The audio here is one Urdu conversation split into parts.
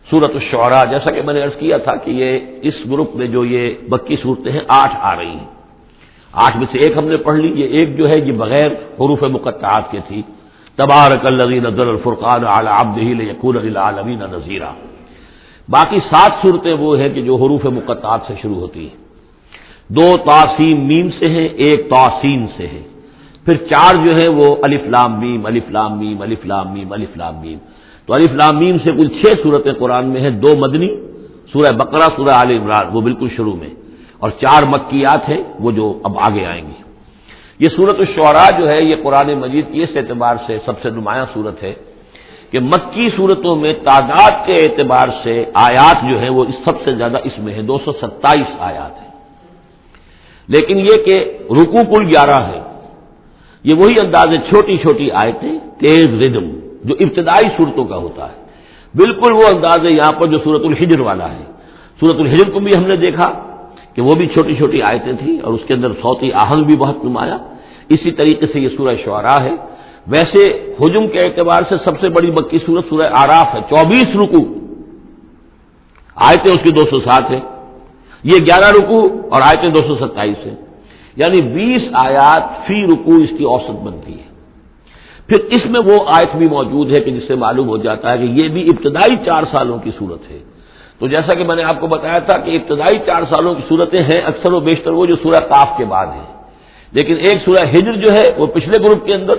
سورۃ الشعراء، جیسا کہ میں نے عرض کیا تھا کہ یہ اس گروپ میں جو یہ مکی صورتیں ہیں 8 آ رہی ہیں، 8 میں سے ایک ہم نے پڑھ لی، یہ ایک جو ہے یہ بغیر حروف مقطعات کے تھی، تبارک الذی نزل الفرقان علی عبدہ لیکون للعالمین نذیرا۔ باقی 7 صورتیں وہ ہیں کہ جو حروف مقطعات سے شروع ہوتی ہیں، 2 طاسین میم سے ہیں، 1 طاسین سے ہے، پھر 4 جو ہے وہ الف لام میم الف لام میم الف لام میم الف لام میم۔ تو الف لام میم سے کل 6 صورتیں قرآن میں ہیں، 2 مدنی، سورہ بقرہ، سورہ آل عمران وہ بالکل شروع میں، اور 4 مکیات ہیں وہ جو اب آگے آئیں گی۔ یہ سورۃ الشعراء جو ہے یہ قرآن مجید کی اس اعتبار سے سب سے نمایاں صورت ہے کہ مکی صورتوں میں تعداد کے اعتبار سے آیات جو ہیں وہ سب سے زیادہ اس میں ہے، 227 آیات ہیں، لیکن یہ کہ رکوع کل 11 ہے۔ یہ وہی انداز ہے، چھوٹی چھوٹی آیتیں، تیز ردم جو ابتدائی صورتوں کا ہوتا ہے، بالکل وہ انداز ہے یہاں پر جو سورۃ الحجر والا ہے۔ سورۃ الحجر کو بھی ہم نے دیکھا کہ وہ بھی چھوٹی چھوٹی آیتیں تھیں اور اس کے اندر صوتی آہنگ بھی بہت نمایاں، اسی طریقے سے یہ سورہ شعراء ہے۔ ویسے حجم کے اعتبار سے سب سے بڑی مکی سورت سورہ اعراف ہے، 24 رکوع، آیتیں اس کی 207 ہے، یہ 11 رکوع اور آیتیں 227 ہیں، یعنی 20 آیات فی رکوع اس کی اوسط بنتی ہے۔ پھر اس میں وہ آیت بھی موجود ہے کہ جس سے معلوم ہو جاتا ہے کہ یہ بھی ابتدائی 4 سالوں کی صورت ہے۔ تو جیسا کہ میں نے آپ کو بتایا تھا کہ ابتدائی 4 سالوں کی صورتیں ہیں اکثر و بیشتر وہ جو سورہ قاف کے بعد ہے، لیکن ایک سورہ ہجر جو ہے وہ پچھلے گروپ کے اندر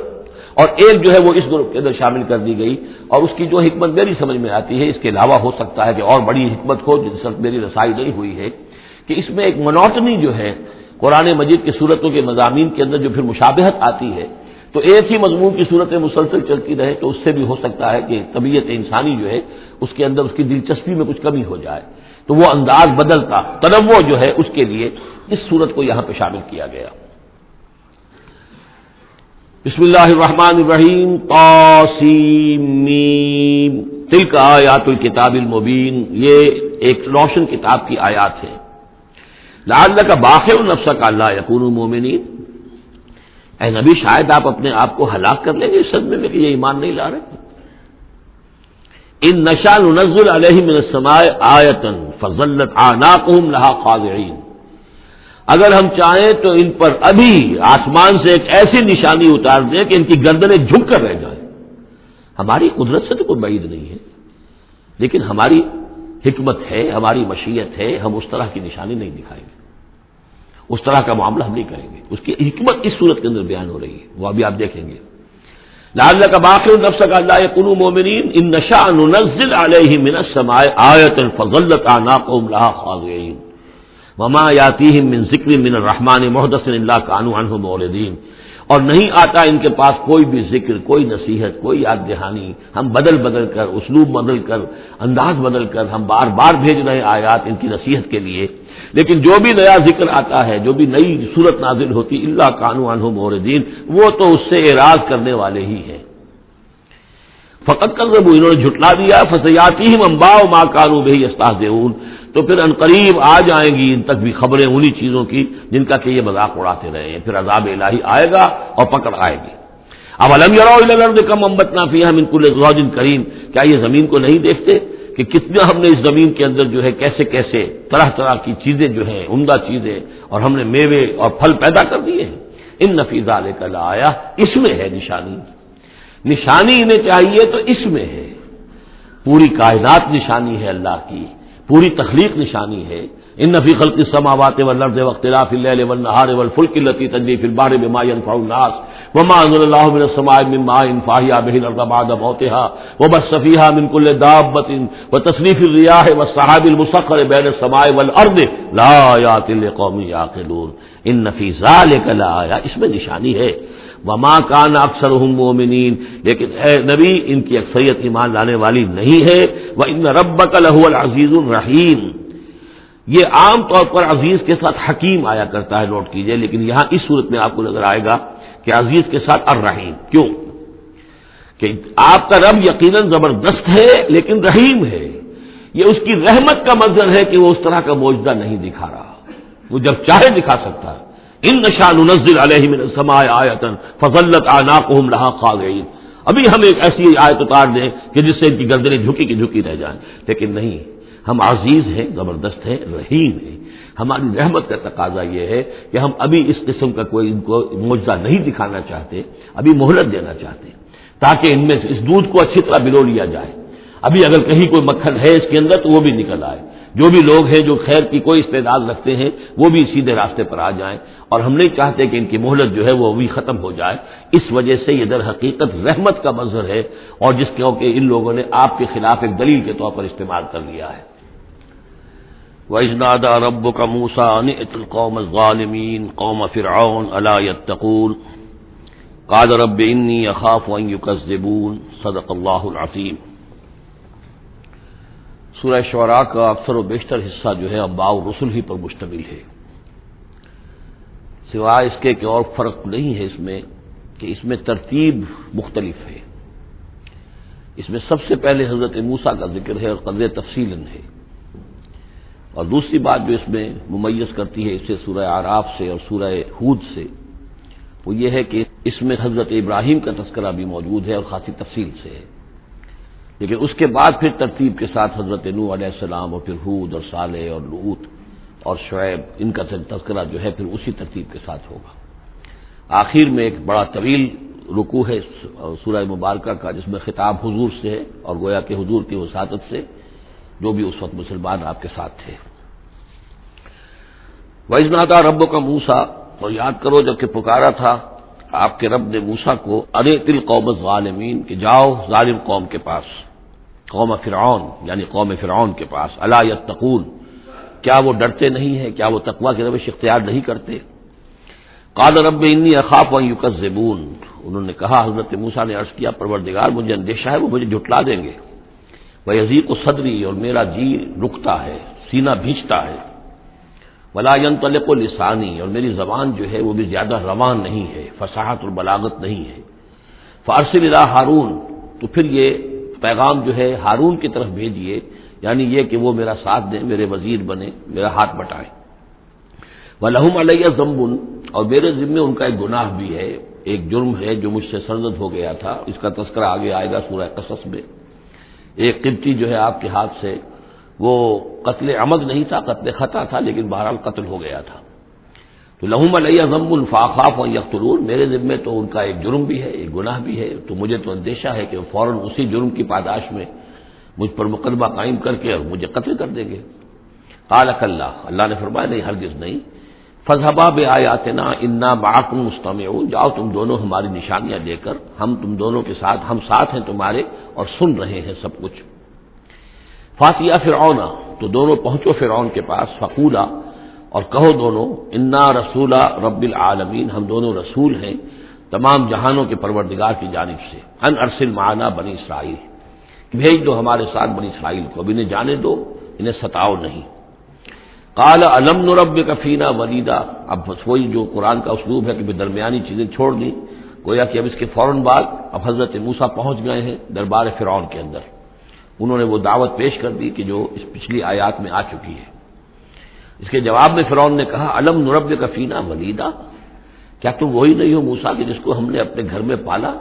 اور ایک جو ہے وہ اس گروپ کے اندر شامل کر دی گئی، اور اس کی جو حکمت میری سمجھ میں آتی ہے، اس کے علاوہ ہو سکتا ہے کہ اور بڑی حکمت ہو جس وقت میری رسائی نہیں ہوئی ہے، کہ اس میں ایک منوٹنی جو ہے قرآن مجید کی صورتوں کے مضامین کے اندر جو پھر مشابہت آتی ہے، تو ایک ہی مضمون کی صورتیں مسلسل چلتی رہے تو اس سے بھی ہو سکتا ہے کہ طبیعت انسانی جو ہے اس کے اندر اس کی دلچسپی میں کچھ کمی ہو جائے، تو وہ انداز بدلتا تنوع جو ہے اس کے لیے اس صورت کو یہاں پہ شامل کیا گیا۔ بسم اللہ الرحمن الرحیم، طاسیم میم، تلک آیات الکتاب المبین، یہ ایک روشن کتاب کی آیات ہے۔ لعلک باخع نفسک الا یکونوا مؤمنین، اے نبی شاید آپ اپنے آپ کو ہلاک کر لیں گے اس صدمے میں کہ یہ ایمان نہیں لا رہے۔ ان نشاء ننزل علیہم من السماء آیۃ فظلت اعناقهم لها خاضعین، اگر ہم چاہیں تو ان پر ابھی آسمان سے ایک ایسی نشانی اتار دیں کہ ان کی گردنیں جھک کر رہ جائیں۔ ہماری قدرت سے تو کوئی بعید نہیں ہے، لیکن ہماری حکمت ہے، ہماری مشیت ہے، ہم اس طرح کی نشانی نہیں دکھائیں گے، اس طرح کا معاملہ ہم نہیں کریں گے۔ اس کی حکمت اس صورت کے اندر بیان ہو رہی ہے، وہ ابھی آپ دیکھیں گے۔ لعلک باخع نفسک الا یکونوا مؤمنین ان نشاء ننزل علیہم من السماء آیۃ فظلت اعناقهم لها خاضعین وما یاتیہم من ذکر من الرحمن محدث الا کانوا عنہ معرضین، اور نہیں آتا ان کے پاس کوئی بھی ذکر، کوئی نصیحت، کوئی یاد دہانی، ہم بدل بدل کر، اسلوب بدل کر، انداز بدل کر ہم بار بار بھیج رہے آیات ان کی نصیحت کے لیے، لیکن جو بھی نیا ذکر آتا ہے، جو بھی نئی صورت نازل ہوتی الا کانوا عنہ معرضین، وہ تو اس سے اعراض کرنے والے ہی ہیں۔ فقط کذبوا، انہوں نے جھٹلا دیا، فسیاتیہم انباء ما کانوا بہ یستہزئون، تو پھر ان قریب آ جائیں گی ان تک بھی خبریں انہی چیزوں کی جن کا کہ یہ مذاق اڑاتے رہے ہیں، پھر عذاب الہی آئے گا اور پکڑ آئے گی۔ اولم یروا الی الارض کم انبتنا فیہا من کل زوج کریم، کیا یہ زمین کو نہیں دیکھتے کہ کتنا ہم نے اس زمین کے اندر جو ہے کیسے کیسے طرح طرح کی چیزیں جو ہیں، عمدہ چیزیں، اور ہم نے میوے اور پھل پیدا کر دیے ہیں۔ ان فی ذلک لآیہ، اس میں ہے نشانی، نشانی انہیں چاہیے تو اس میں ہے، پوری کائنات نشانی ہے اللہ کی، پوری تخلیق نشانی ہے۔ ان فی خلق السماوات والارض واختلاف اللیل والنہار والفلک التی تجری فی البحر بما ینفع الناس وما انزل اللہ من السماء من ماء فاحیا بہ الارض بعد موتها وبث فیہا من کل دابۃ وتصریف الرياح والسحاب المسخر بین السماء والارض لآیات لقوم یعقلون ان فی ذلک لآیہ، اس میں نشانی ہے۔ وما کان اکثرهم مؤمنین، لیکن اے نبی ان کی اکثریت ایمان لانے والی نہیں ہے۔ وان ربک لہو العزیز الرحیم، یہ عام طور پر عزیز کے ساتھ حکیم آیا کرتا ہے، نوٹ کیجئے، لیکن یہاں اس صورت میں آپ کو نظر آئے گا کہ عزیز کے ساتھ الرحیم، کیوں کہ آپ کا رب یقیناً زبردست ہے لیکن رحیم ہے، یہ اس کی رحمت کا مظہر ہے کہ وہ اس طرح کا معجزہ نہیں دکھا رہا، وہ جب چاہے دکھا سکتا ہے۔ ان نشاء ننزل علیہم من السماء آیۃ فظلت اعناقهم لها خاضعین، ابھی ہم ایک ایسی آیت اتار دیں کہ جس سے ان کی گردنیں جھکی کی جھکی رہ جائیں، لیکن نہیں، ہم عزیز ہیں، زبردست ہیں، رحیم ہیں۔ ہماری رحمت کا تقاضا یہ ہے کہ ہم ابھی اس قسم کا کوئی ان کو معجزہ نہیں دکھانا چاہتے، ابھی مہلت دینا چاہتے ہیں تاکہ ان میں سے اس دودھ کو اچھی طرح بلو لیا جائے۔ ابھی اگر کہیں کوئی مکھن ہے اس کے اندر تو وہ بھی نکل آئے، جو بھی لوگ ہیں جو خیر کی کوئی استعداد رکھتے ہیں وہ بھی سیدھے راستے پر آ جائیں، اور ہم نہیں چاہتے کہ ان کی مہلت جو ہے وہ بھی ختم ہو جائے۔ اس وجہ سے یہ در حقیقت رحمت کا منظر ہے، اور جس کے ان لوگوں نے آپ کے خلاف ایک دلیل کے طور پر استعمال کر لیا ہے۔ وَإِذْ نَادَىٰ رَبُّكَ مُوسَىٰ أَنِ ائْتِ الْقَوْمَ الظَّالِمِينَ قَوْمَ فِرْعَوْنَ أَلَا يَتَّقُونَ قَالَ رَبِّ إِنِّي أَخَافُ أَن يُكَذِّبُونِ صدق اللہ العظیم۔ سورہ شعراء کا اکثر و بیشتر حصہ جو ہے انباء الرسل ہی پر مشتمل ہے، سوائے اس کے کہ اور فرق نہیں ہے اس میں کہ اس میں ترتیب مختلف ہے۔ اس میں سب سے پہلے حضرت موسیٰ کا ذکر ہے اور قدر تفصیلاً ہے، اور دوسری بات جو اس میں ممیز کرتی ہے اسے سورہ اعراف سے اور سورہ ہود سے، وہ یہ ہے کہ اس میں حضرت ابراہیم کا تذکرہ بھی موجود ہے اور خاصی تفصیل سے ہے، لیکن اس کے بعد پھر ترتیب کے ساتھ حضرت نوح علیہ السلام اور پھر ہود اور صالح اور لوط اور شعیب، ان کا تذکرہ جو ہے پھر اسی ترتیب کے ساتھ ہوگا۔ آخر میں ایک بڑا طویل رکوع ہے سورہ مبارکہ کا جس میں خطاب حضور سے ہے، اور گویا کہ حضور کی وساطت سے جو بھی اس وقت مسلمان آپ کے ساتھ تھے۔ وَإِذْ نَادَىٰ رَبُّكَ مُوسَىٰ، اور یاد کرو جب کہ پکارا تھا آپ کے رب نے موسیٰ کو، أَنِ ائْتِ الْقَوْمَ الظَّالِمِينَ، کہ جاؤ ظالم قوم کے پاس، قوم فرعون یعنی قوم فرعون کے پاس، أَلَا يَتَّقُونَ، کیا وہ ڈرتے نہیں ہیں، کیا وہ تقویٰ کی روش اختیار نہیں کرتے؟ قال رب انی اخاف ان یکذبون، انہوں نے کہا، حضرت موسیٰ نے عرض کیا، پروردگار مجھے اندیشہ ہے وہ مجھے جھٹلا دیں گے، ویضیق صدری، اور میرا جی رکتا ہے، سینہ بھیجتا ہے، ولا ينطلق لسانی، اور میری زبان جو ہے وہ بھی زیادہ روان نہیں ہے، فصاحت اور بلاغت نہیں ہے، فارسل الی ہارون، تو پھر یہ پیغام جو ہے ہارون کی طرف بھیجیے، یعنی یہ کہ وہ میرا ساتھ دیں، میرے وزیر بنے، میرا ہاتھ بٹائیں، وَلَهُمْ عَلَيَّ ذَنْبٌ، اور میرے ذمے ان کا ایک گناہ بھی ہے، ایک جرم ہے جو مجھ سے سرزد ہو گیا تھا، اس کا تذکرہ آگے آئے گا سورہ قصص میں۔ ایک قبطی جو ہے آپ کے ہاتھ سے، وہ قتل عمد نہیں تھا، قتل خطا تھا، لیکن بہرحال قتل ہو گیا تھا، تو لَهُمْ عَلَيَّ ذَنْبٌ فَأَخَافُ أَن يَقْتُلُونِ، میرے ذمے تو ان کا ایک جرم بھی ہے، ایک گناہ بھی ہے، تو مجھے تو اندیشہ ہے کہ وہ فوراً اسی جرم کی پاداش میں مجھ پر مقدمہ قائم کر کے اور مجھے قتل کر دیں گے۔ قال کلا، اللہ نے فرمایا نہیں، ہرگز نہیں، فاذهبا بآیاتنا انا معکم مستمعون، جاؤ تم دونوں ہماری نشانیاں لے کر، ہم تم دونوں کے ساتھ، ہم ساتھ ہیں تمہارے اور سن رہے ہیں سب کچھ۔ فاتیا فرعون، تو دونوں پہنچو فرعون کے پاس، فقولا، اور کہو دونوں، انا رسول رب العالمین، ہم دونوں رسول ہیں تمام جہانوں کے پروردگار کی جانب سے، ان ارسل معنا بنی اسرائیل، بھیج دو ہمارے ساتھ بنی اسرائیل کو، اب انہیں جانے دو، انہیں ستاؤ نہیں۔ قال الم نربک فینا ولیدا، اب وہی جو قرآن کا اسلوب ہے کہ درمیانی چیزیں چھوڑ دیں، گویا کہ اب اس کے فوراً بعد اب حضرت موسیٰ پہنچ گئے ہیں دربار فرعون کے اندر، انہوں نے وہ دعوت پیش کر دی کہ جو اس پچھلی آیات میں آ چکی ہے۔ اس کے جواب میں فرعون نے کہا، الم نربک فینا ولیدا، کیا تم وہی نہیں ہو موسیٰ کہ جس کو ہم نے اپنے گھر میں پالا؟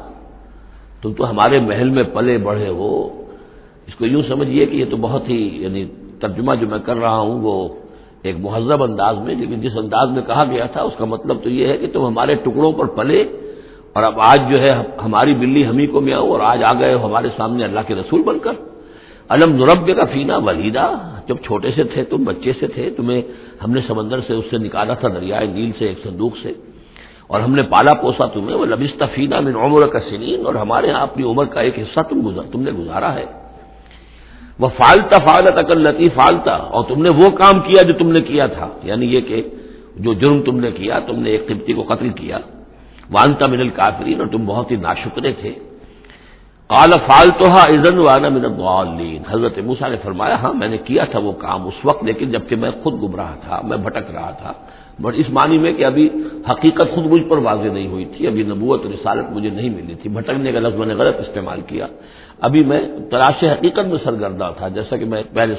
تم تو ہمارے محل میں پلے بڑھے ہو۔ اس کو یوں سمجھیے کہ یہ تو بہت ہی، یعنی ترجمہ جو میں کر رہا ہوں وہ ایک مہذب انداز میں، لیکن جس انداز میں کہا گیا تھا اس کا مطلب تو یہ ہے کہ تم ہمارے ٹکڑوں پر پلے، اور اب آج جو ہے ہماری بلی ہم ہی کو میں آؤ، اور آج آ گئے ہو ہمارے سامنے اللہ کے رسول بن کر۔ الم نربک فینا ولیدا، جب چھوٹے سے تھے تم، بچے سے تھے، تمہیں ہم نے سمندر سے اس سے نکالا تھا، دریائے نیل سے، ایک صندوق سے، اور ہم نے پالا پوسا تمہیں، ولبثت فینا من عمرک سنین، اور ہمارے ہاں اپنی عمر کا ایک حصہ تم نے گزارا ہے، وفعلت فعلتک التی فعلت، اور تم نے وہ کام کیا جو تم نے کیا تھا، یعنی یہ کہ جو جرم تم نے کیا، تم نے ایک قبطی کو قتل کیا، وانت من الکافرین، اور تم بہت ہی ناشکرے تھے۔ قال فعلتها اذا وانا من الضالین، حضرت موسیٰ نے فرمایا ہاں میں نے کیا تھا وہ کام اس وقت، لیکن جبکہ میں خود گمراہ تھا، میں بھٹک رہا تھا، بٹ اس معنی میں کہ ابھی حقیقت خود مجھ پر واضح نہیں ہوئی تھی، ابھی نبوت اور رسالت مجھے نہیں ملی تھی، بھٹکنے کا لفظ میں نے غلط استعمال کیا، ابھی میں تلاش حقیقت میں سرگرداں تھا، جیسا کہ میں پہلے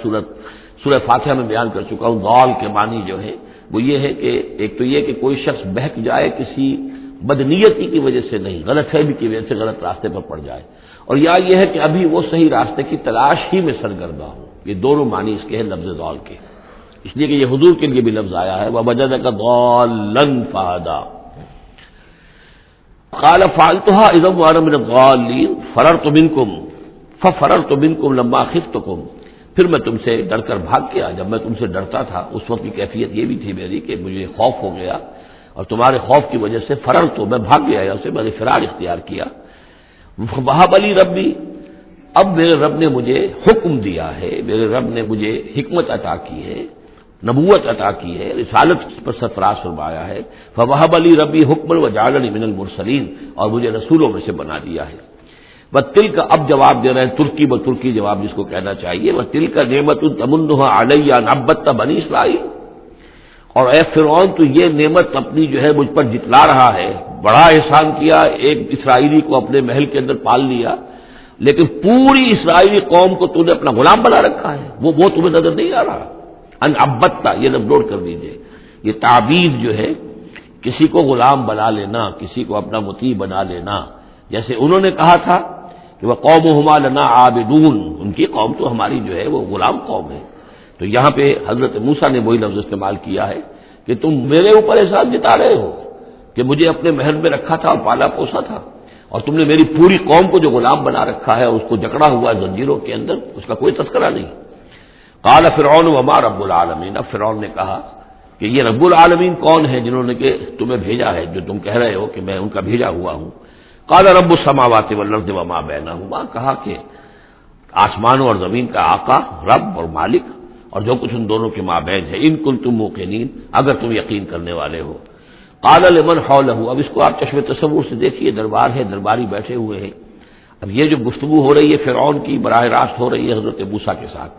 سورہ فاتحہ میں بیان کر چکا ہوں۔ ضال کے معنی جو ہے وہ یہ ہے کہ ایک تو یہ کہ کوئی شخص بہک جائے کسی بدنیتی کی وجہ سے نہیں، غلط فہمی کی وجہ سے غلط راستے پر پڑ جائے، اور یا یہ ہے کہ ابھی وہ صحیح راستے کی تلاش ہی میں سرگردہ ہوں۔ یہ دونوں معنی اس کے ہیں لفظ ضال کے، اس لیے کہ یہ حضور کے لیے بھی لفظ آیا ہے وَوَجَدَكَ ضَالًّا فَهَدَىٰ۔ قال فعلتها اذا وانا من الضالين فررت منكم ففررت منكم لما خفتكم، پھر میں تم سے ڈر کر بھاگ گیا جب میں تم سے ڈرتا تھا، اس وقت کی کیفیت یہ بھی تھی میری کہ مجھے خوف ہو گیا، اور تمہارے خوف کی وجہ سے فررت، میں بھاگ گیا یہاں سے، میں نے فرار اختیار کیا۔ وہب لی ربی، اب میرے رب نے مجھے حکم دیا ہے، میرے رب نے مجھے حکمت عطا کی ہے، نبوت عطا کی ہے، رسالت پر سرفراز فرمایا ہے۔ فوہب لی ربی حکما وجعلنی من المرسلین، اور مجھے رسولوں میں سے بنا دیا ہے۔ وَتِلْكَ، اب جواب دے رہے ہیں ترکی بترکی جواب جس کو کہنا چاہیے، وَتِلْكَ نعمت تمنها علی ان عبدت بنی اسرائیل، اور اے فرعون تو یہ نعمت اپنی جو ہے مجھ پر جتلا رہا ہے، بڑا احسان کیا، ایک اسرائیلی کو اپنے محل کے اندر پال لیا، لیکن پوری اسرائیلی قوم کو تو نے اپنا غلام بنا رکھا ہے، وہ تمہیں نظر نہیں آ رہا۔ ان عبدتا، یہ لفظ نوٹ کر لیجیے، یہ تعبیر جو ہے کسی کو غلام بنا لینا، کسی کو اپنا مطیع بنا لینا، جیسے انہوں نے کہا تھا کہ وہ قومہما لنا عابدون، ان کی قوم تو ہماری جو ہے وہ غلام قوم ہے، تو یہاں پہ حضرت موسیٰ نے وہی لفظ استعمال کیا ہے کہ تم میرے اوپر احسان جتا رہے ہو کہ مجھے اپنے محل میں رکھا تھا اور پالا پوسا تھا، اور تم نے میری پوری قوم کو جو غلام بنا رکھا ہے، اس کو جکڑا ہوا ہے زنجیروں کے اندر، اس کا کوئی تذکرہ نہیں۔ قال فرعون وما رب العالمین، اب فرعون نے کہا کہ یہ رب العالمین کون ہے جنہوں نے کہ تمہیں بھیجا ہے، جو تم کہہ رہے ہو کہ میں ان کا بھیجا ہوا ہوں۔ قال رب السماوات والارض وما بینہما، کہا کہ آسمانوں اور زمین کا آقا، رب اور مالک، اور جو کچھ ان دونوں کے مابین ہے، ان کنتم موقنین، اگر تم یقین کرنے والے ہو۔ قال لمن حولہ، اب اس کو آپ چشم تصور سے دیکھیے، دربار ہے، درباری بیٹھے ہوئے ہیں، اب یہ جو گفتگو ہو رہی ہے فرعون کی براہ راست ہو رہی ہے حضرت موسیٰ کے ساتھ،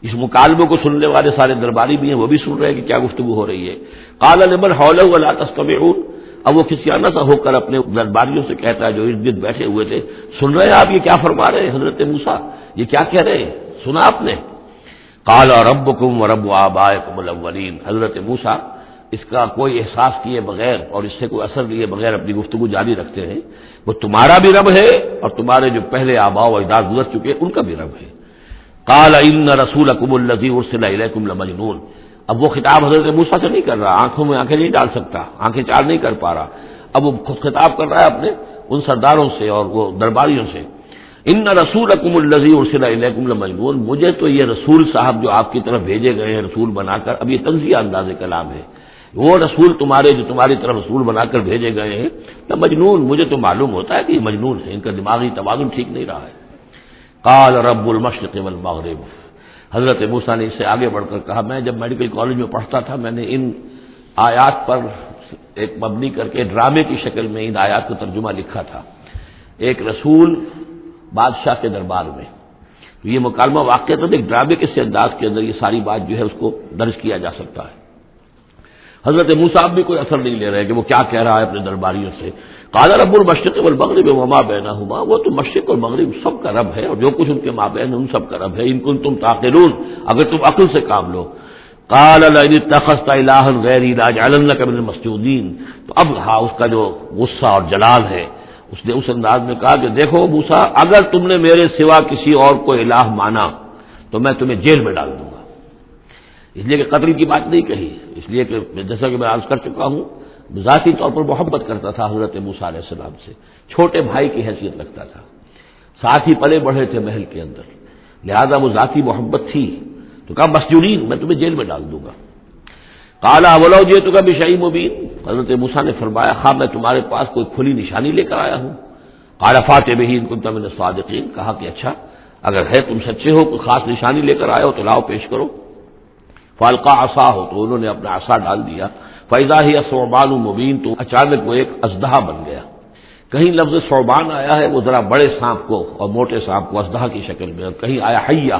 اس مکالمے کو سننے والے سارے درباری بھی ہیں، وہ بھی سن رہے ہیں کہ کیا گفتگو ہو رہی ہے۔ قال لمن حولہ ولا تستمعون، اب وہ کسیانہ سا ہو کر اپنے درباریوں سے کہتا ہے جو ارد گرد بیٹھے ہوئے تھے، سن رہے ہیں آپ یہ کیا فرما رہے ہیں حضرت موسیٰ، یہ کیا کہہ رہے ہیں، سنا آپ نے؟ قال ربکم ورب آبائکم الاولین، حضرت موسیٰ اس کا کوئی احساس کیے بغیر اور اس سے کوئی اثر لیے بغیر اپنی گفتگو جاری رکھتے ہیں، وہ تمہارا بھی رب ہے اور تمہارے جو پہلے آباء و اجداد گزر چکے ان کا بھی رب ہے۔ قال ان رسولکم الذی ارسل الیکم لمجنون، اب وہ خطاب حضرت موسیٰ سے نہیں کر رہا، آنکھوں میں آنکھیں نہیں ڈال سکتا، آنکھیں چار نہیں کر پا رہا، اب وہ خود خطاب کر رہا ہے اپنے ان سرداروں سے اور وہ درباریوں سے۔ ان رسولکم الذی ارسل الیکم لمجنون، مجھے تو یہ رسول صاحب جو آپ کی طرف بھیجے گئے ہیں رسول بنا کر، اب یہ تنزیہ انداز کلام ہے، وہ رسول تمہارے جو تمہاری طرف رسول بنا کر بھیجے گئے ہیں مجنون، مجھے تو معلوم ہوتا ہے کہ یہ مجنون ہے، ان کا دماغی توازن ٹھیک نہیں رہا ہے۔ قال رب المشرق والمغرب، حضرت موسیٰ نے اس سے آگے بڑھ کر کہا، میں جب میڈیکل کالج میں پڑھتا تھا میں نے ان آیات پر ایک مبنی کر کے ڈرامے کی شکل میں ان آیات کا ترجمہ لکھا تھا، ایک رسول بادشاہ کے دربار میں، تو یہ مکالمہ واقعہ تو ایک ڈرامے کے سے انداز کے اندر یہ ساری بات جو ہے اس کو درج کیا جا سکتا ہے۔ حضرت موسیٰ بھی کوئی اثر نہیں لے رہے کہ وہ کیا کہہ رہا ہے اپنے درباریوں سے۔ قال رب المشرق والمغرب وما بینہما، وہ تو مشرق اور مغرب سب کا رب ہے اور جو کچھ ان کے مابین ان سب کا رب ہے، ان کنتم تعقلون، اگر تم عقل سے کام لو۔ قال لئن اتخذت الہا غیری لاجعلنک من المسجونین، تو اب ہاں اس کا جو غصہ اور جلال ہے، اس نے اس انداز میں کہا کہ دیکھو موسیٰ، اگر تم نے میرے سوا کسی اور کو الہ مانا تو میں تمہیں جیل میں ڈال دوں گا، اس لیے کہ قتل کی بات نہیں کہی، اس لیے کہ جیسا کہ میں عرض کر چکا ہوں ذاتی طور پر محبت کرتا تھا حضرت موسیٰ علیہ السلام سے، چھوٹے بھائی کی حیثیت رکھتا تھا، ساتھ ہی پلے بڑھے تھے محل کے اندر، لہذا وہ ذاتی محبت تھی، تو کہا مسجونین، میں تمہیں جیل میں ڈال دوں گا۔ قال اولو جئتک بشیء مبین، حضرت موسیٰ نے فرمایا خواہ میں تمہارے پاس کوئی کھلی نشانی لے کر آیا ہوں۔ قال فأت بہ ان کنت من الصادقین، کہا کہ اچھا اگر ہے تم سچے ہو کوئی خاص نشانی لے کر آئے ہو تو لاؤ پیش کرو۔ فالقى عصاه، تو انہوں نے اپنا عصا ڈال دیا، فاذا هي ثعبان مبین، تو اچانک وہ ایک اژدہا بن گیا۔ کہیں لفظ ثعبان آیا ہے وہ ذرا بڑے سانپ کو اور موٹے سانپ کو اژدہا کی شکل میں، اور کہیں آیا حیہ،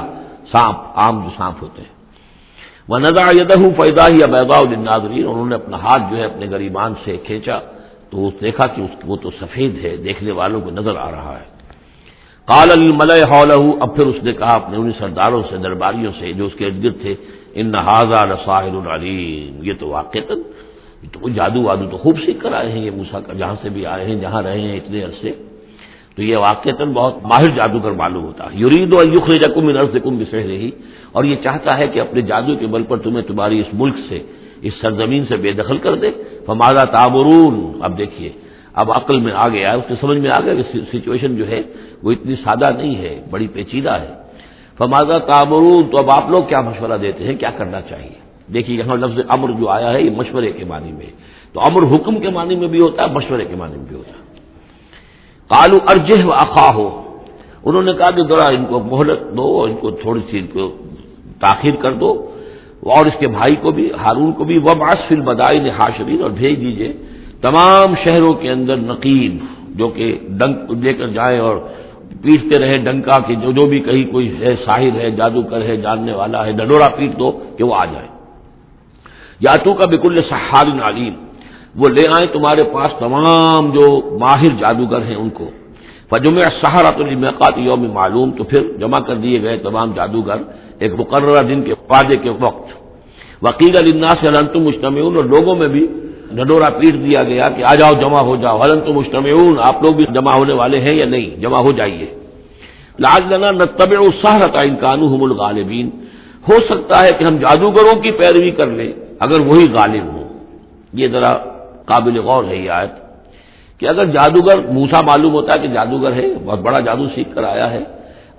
سانپ، عام جو سانپ ہوتے ہیں۔ ونزع يده فاذا هي بيضاء للناظرين، انہوں نے اپنا ہاتھ جو ہے اپنے گریبان سے کھینچا تو دیکھا کہ وہ تو سفید ہے، دیکھنے والوں کو نظر آ رہا ہے۔ قال للملأ حوله، اب پھر اس نے کہا اپنے ان سرداروں سے، درباریوں سے جو اس کے ارد گرد تھے، ان ھذا لساحر علیم، یہ تو واقعتاً تو وہ جادو وادو تو خوب سیکھ کر آئے ہیں یہ موسیٰ کا، جہاں سے بھی آئے ہیں، جہاں رہے ہیں اتنے عرصے، تو یہ واقعتاً بہت ماہر جادوگر معلوم ہوتا ہے۔ یرید ان یخرجکم من ارضکم بسحرہ، اور یہ چاہتا ہے کہ اپنے جادو کے بل پر تمہیں تمہاری اس ملک سے، اس سرزمین سے بے دخل کر دے۔ فماذا تامرون، اب دیکھیے اب عقل میں آ گیا، اس نے سمجھ میں آ گیا کہ سچویشن جو ہے وہ اتنی سادہ نہیں ہے، بڑی پیچیدہ ہے۔ فماذا تامرون، تو اب آپ لوگ کیا مشورہ دیتے ہیں، کیا کرنا چاہیے؟ دیکھیے یہاں لفظ امر جو آیا ہے یہ مشورے کے معنی میں، تو امر حکم کے معنی میں بھی ہوتا ہے، مشورے کے معنی میں بھی ہوتا ہے۔ قالوا ارجہ واخاہ، انہوں نے کہا کہ ذرا ان کو مہلت دو، ان کو تھوڑی سی ان کو تاخیر کر دو، اور اس کے بھائی کو بھی، ہارون کو بھی، وابعث فی المدائن حاشرین، اور بھیج دیجئے تمام شہروں کے اندر نقیب، جو کہ ڈنک لے کر جائیں اور پیٹتے رہے ڈنکا کہ جو بھی کہیں کوئی ہے، ساحر ہے، جادوگر ہے، جاننے والا ہے، ڈڈورا پیٹ دو کہ وہ آ جائے۔ یاتو کا بکل سحار علیم، وہ لے آئیں تمہارے پاس تمام جو ماہر جادوگر ہیں ان کو۔ فجمع السحرۃ لمیقات یوم معلوم، تو پھر جمع کر دیے گئے تمام جادوگر ایک مقررہ دن کے وعدے کے وقت۔ وقیل للناس هل انتم مجتمعون، اور لوگوں میں بھی ڈڈورا پیٹ دیا گیا کہ آ جاؤ، جمع ہو جاؤ، هل انتم مجتمعون، آپ لوگ بھی جمع ہونے والے ہیں یا نہیں، جمع ہو جائیے۔ لعلنا نتبع السحرۃ ان كانوا هم الغالبین، ہو سکتا ہے کہ ہم جادوگروں کی پیروی کر لیں اگر وہی غالب ہوں۔ یہ ذرا قابل غور ہے یہ آیت کہ اگر جادوگر، موسیٰ معلوم ہوتا ہے کہ جادوگر ہے، بہت بڑا جادو سیکھ کر آیا ہے،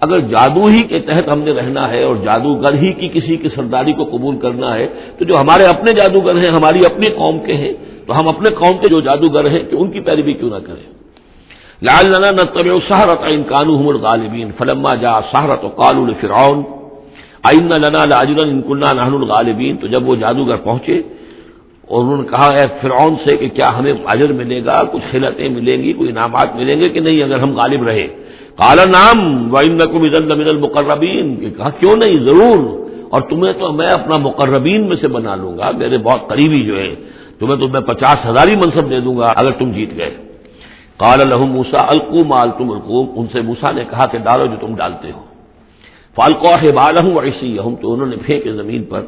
اگر جادو ہی کے تحت ہم نے رہنا ہے اور جادوگر ہی کی کسی کی سرداری کو قبول کرنا ہے، تو جو ہمارے اپنے جادوگر ہیں، ہماری اپنی قوم کے ہیں، تو ہم اپنے قوم کے جو جادوگر ہیں کہ ان کی پیروی کیوں نہ کریں۔ لعلنا نتبع السحرۃ ان كانوا هم الغالبین فلما جاء السحرۃ قالوا لفرعون ائن لنا لاجرا ان كنا نحن الغالبین، تو جب وہ جادوگر پہنچے اور انہوں نے کہا اے فرعون سے کہ کیا ہمیں اجر ملے گا، کچھ خلعتیں ملیں گی، کوئی انعامات ملیں گے کہ نہیں اگر ہم غالب رہے؟ قال نعم وانکم اذا لمن المقربین، کہ کہا کیوں نہیں، ضرور، اور تمہیں تو میں اپنا مقربین میں سے بنا لوں گا، میرے بہت قریبی جو ہے، تمہیں تو میں 50,000 منصب دے دوں گا اگر تم جیت گئے۔ قال لهم موسیٰ القوا ما انتم ملقون، ان سے موسیٰ نے کہا کہ ڈالو جو تم ڈالتے ہو۔ فالقوا حبالهم وعصیهم، تو انہوں نے پھینکے زمین پر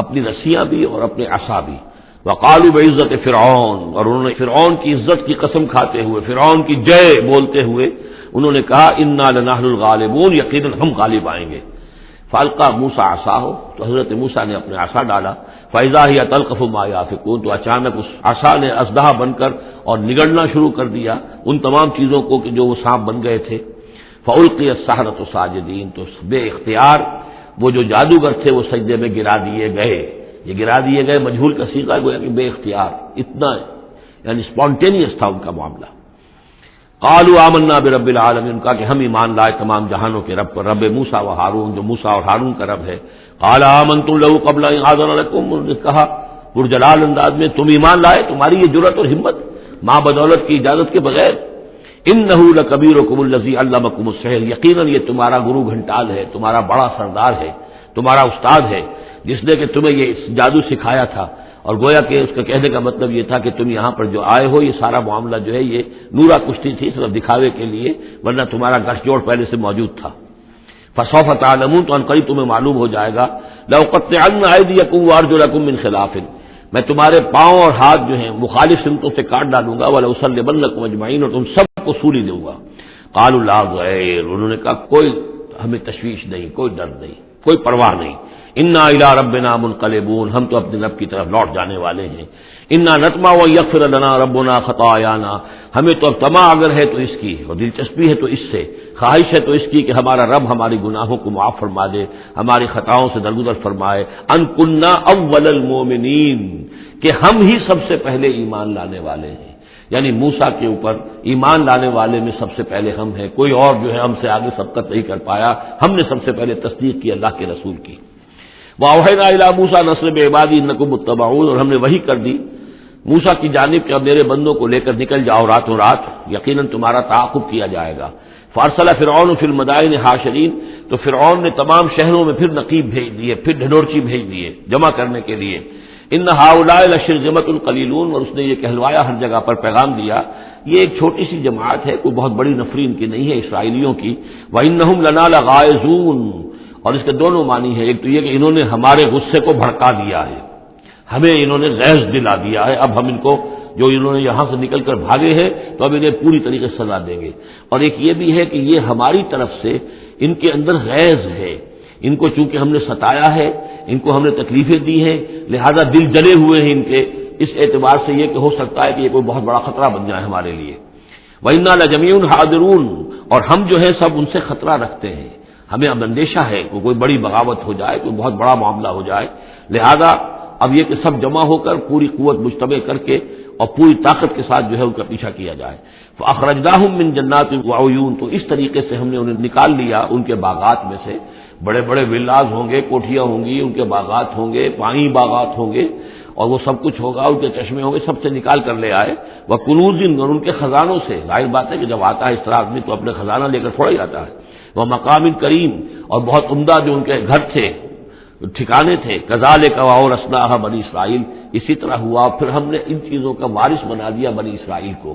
اپنی رسیاں بھی اور اپنے عصا بھی۔ وقالوا بعزت فرعون، اور انہوں نے فرعون کی عزت کی قسم کھاتے ہوئے، فرعون کی جے بولتے ہوئے انہوں نے کہا انا لنحن الغالبون، یقیناً ہم غالب آئیں گے۔ فالقى موسیٰ عصاہ، تو حضرت موسیٰ نے اپنے عصا ڈالا، فاذا هي تلقف ما يافكون، تو اچانک اس عصا نے اژدہا بن کر اور نگڑنا شروع کر دیا ان تمام چیزوں کو کہ جو وہ سانپ بن گئے تھے۔ فالقي السحرة ساجدين، تو بے اختیار وہ جو جادوگر تھے وہ سجدے میں گرا دیے گئے۔ یہ گرا دیے گئے مجہول کا صیغہ گویا کہ بے اختیار، اتنا یعنی اسپونٹینیس تھا ان کا معاملہ۔ قالوا آمنا برب العالمین، کہا کہ ہم ایمان لائے تمام جہانوں کے رب پر، رب موسیٰ و ہارون، جو موسیٰ اور ہارون کا رب ہے۔ قال آمنتم له قبل ان آذن لكم، انہوں نے کہا پرجلال انداز میں، تم ایمان لائے، تمہاری یہ جرأت اور ہمت ماں بدولت کی اجازت کے بغیر۔ انه لکبیرکم الذی علمکم السحر، یقیناً یہ تمہارا گرو گھنٹال ہے، تمہارا بڑا سردار ہے، تمہارا استاد ہے، جس نے کہ تمہیں یہ جادو سکھایا تھا۔ اور گویا کہ اس کا کہنے کا مطلب یہ تھا کہ تم یہاں پر جو آئے ہو یہ سارا معاملہ جو ہے یہ نورا کشتی تھی، صرف دکھاوے کے لیے، ورنہ تمہارا گٹھ جوڑ پہلے سے موجود تھا۔ فسوف تعلمون، تو عنقریب تمہیں معلوم ہو جائے گا۔ لأقطعن أيديكم وأرجلكم من خلاف، میں تمہارے پاؤں اور ہاتھ جو ہیں مخالف سمتوں سے کاٹ ڈالوں گا، ولأصلبنكم أجمعين، اور تم سب کو سولی دوں گا۔ قالوا لا ضير، انہوں نے کہا کوئی ہمیں تشویش نہیں، کوئی ڈر نہیں، کوئی پرواہ نہیں۔ انا الی ربنا منقلبون، ہم تو اپنے رب کی طرف لوٹ جانے والے ہیں۔ انا نطمع ان یغفر لنا ربنا خطایانا، ہمیں تو اب طمع اگر ہے تو اس کی، اور دلچسپی ہے تو اس سے، خواہش ہے تو اس کی کہ ہمارا رب ہماری گناہوں کو معاف فرما دے، ہماری خطاؤں سے درگزر فرمائے۔ ان کنا اول المؤمنین، کہ ہم ہی سب سے پہلے ایمان لانے والے ہیں، یعنی موسیٰ کے اوپر ایمان لانے والے میں سب سے پہلے ہم ہیں، کوئی اور جو ہے ہم سے آگے سبقت نہیں کر پایا، ہم نے سب سے پہلے تصدیق کی اللہ کے رسول کی۔ وَأَوْحَيْنَا إِلَىٰ مُوسَىٰ أَنْ أَسْرِ بِعِبَادِي إِنَّكُمْ مُتَّبَعُونَ، اور ہم نے وحی کر دی موسیٰ کی جانب کہ اب میرے بندوں کو لے کر نکل جاؤ راتوں رات، یقیناً تمہارا تعاقب کیا جائے گا۔ فَأَرْسَلَ فِرْعَوْنُ فِي الْمَدَائِنِ حَاشِرِينَ، تو فرعون نے تمام شہروں میں پھر نقیب بھیج دیے، پھر ڈھڈورچی بھیج دیے جمع کرنے کے لیے۔ إِنَّ هَٰؤُلَاءِ لَشِرْذِمَةٌ قَلِيلُونَ، اور اس نے یہ کہلوایا ہر جگہ پر پیغام دیا، یہ ایک چھوٹی سی جماعت ہے، کوئی بہت بڑی نفری ان کی نہیں ہے اسرائیلیوں کی۔ وَإِنَّهُمْ لَنَا لَغَائِظُونَ، اور اس کے دونوں معنی ہیں، ایک تو یہ کہ انہوں نے ہمارے غصے کو بھڑکا دیا ہے، ہمیں انہوں نے غیظ دلا دیا ہے، اب ہم ان کو جو انہوں نے یہاں سے نکل کر بھاگے ہیں تو اب انہیں پوری طریقے سے سزا دیں گے۔ اور ایک یہ بھی ہے کہ یہ ہماری طرف سے ان کے اندر غیظ ہے، ان کو چونکہ ہم نے ستایا ہے، ان کو ہم نے تکلیفیں دی ہیں، لہذا دل جلے ہوئے ہیں ان کے، اس اعتبار سے یہ کہ ہو سکتا ہے کہ یہ کوئی بہت بڑا خطرہ بن جائے ہمارے لیے۔ وَإِنَّا لَجَمِيعٌ حَاذِرُونَ، اور ہم جو ہے سب ان سے خطرہ رکھتے ہیں، ہمیں اب اندیشہ ہے کہ کوئی بڑی بغاوت ہو جائے، کوئی بہت بڑا معاملہ ہو جائے، لہذا اب یہ کہ سب جمع ہو کر پوری قوت مجتمع کر کے اور پوری طاقت کے ساتھ جو ہے ان کا پیچھا کیا جائے۔ فَأَخْرَجْنَاهُم مِّن جَنَّاتٍ وَعُيُونٍ، تو اس طریقے سے ہم نے انہیں نکال لیا ان کے باغات میں سے، بڑے بڑے ولاز ہوں گے، کوٹھیاں ہوں گی، ان کے باغات ہوں گے، پانی باغات ہوں گے، اور وہ سب کچھ ہوگا، ان کے چشمے ہوں گے، سب سے نکال کر لے آئے۔ وَكُنُوزٍ، اور ان کے خزانوں سے، ظاہر بات ہے کہ جب آتا ہے اس طرح آدمی تو اپنے خزانہ لے کر تھوڑا ہی آتا ہے۔ وَمَقَامٍ کریم، اور بہت عمدہ جو ان کے گھر تھے، ٹھکانے تھے۔ کذالک وَأَوْرَثْنَاهَا بنی اسرائیل، اسی طرح ہوا پھر ہم نے ان چیزوں کا وارث بنا دیا بنی اسرائیل کو۔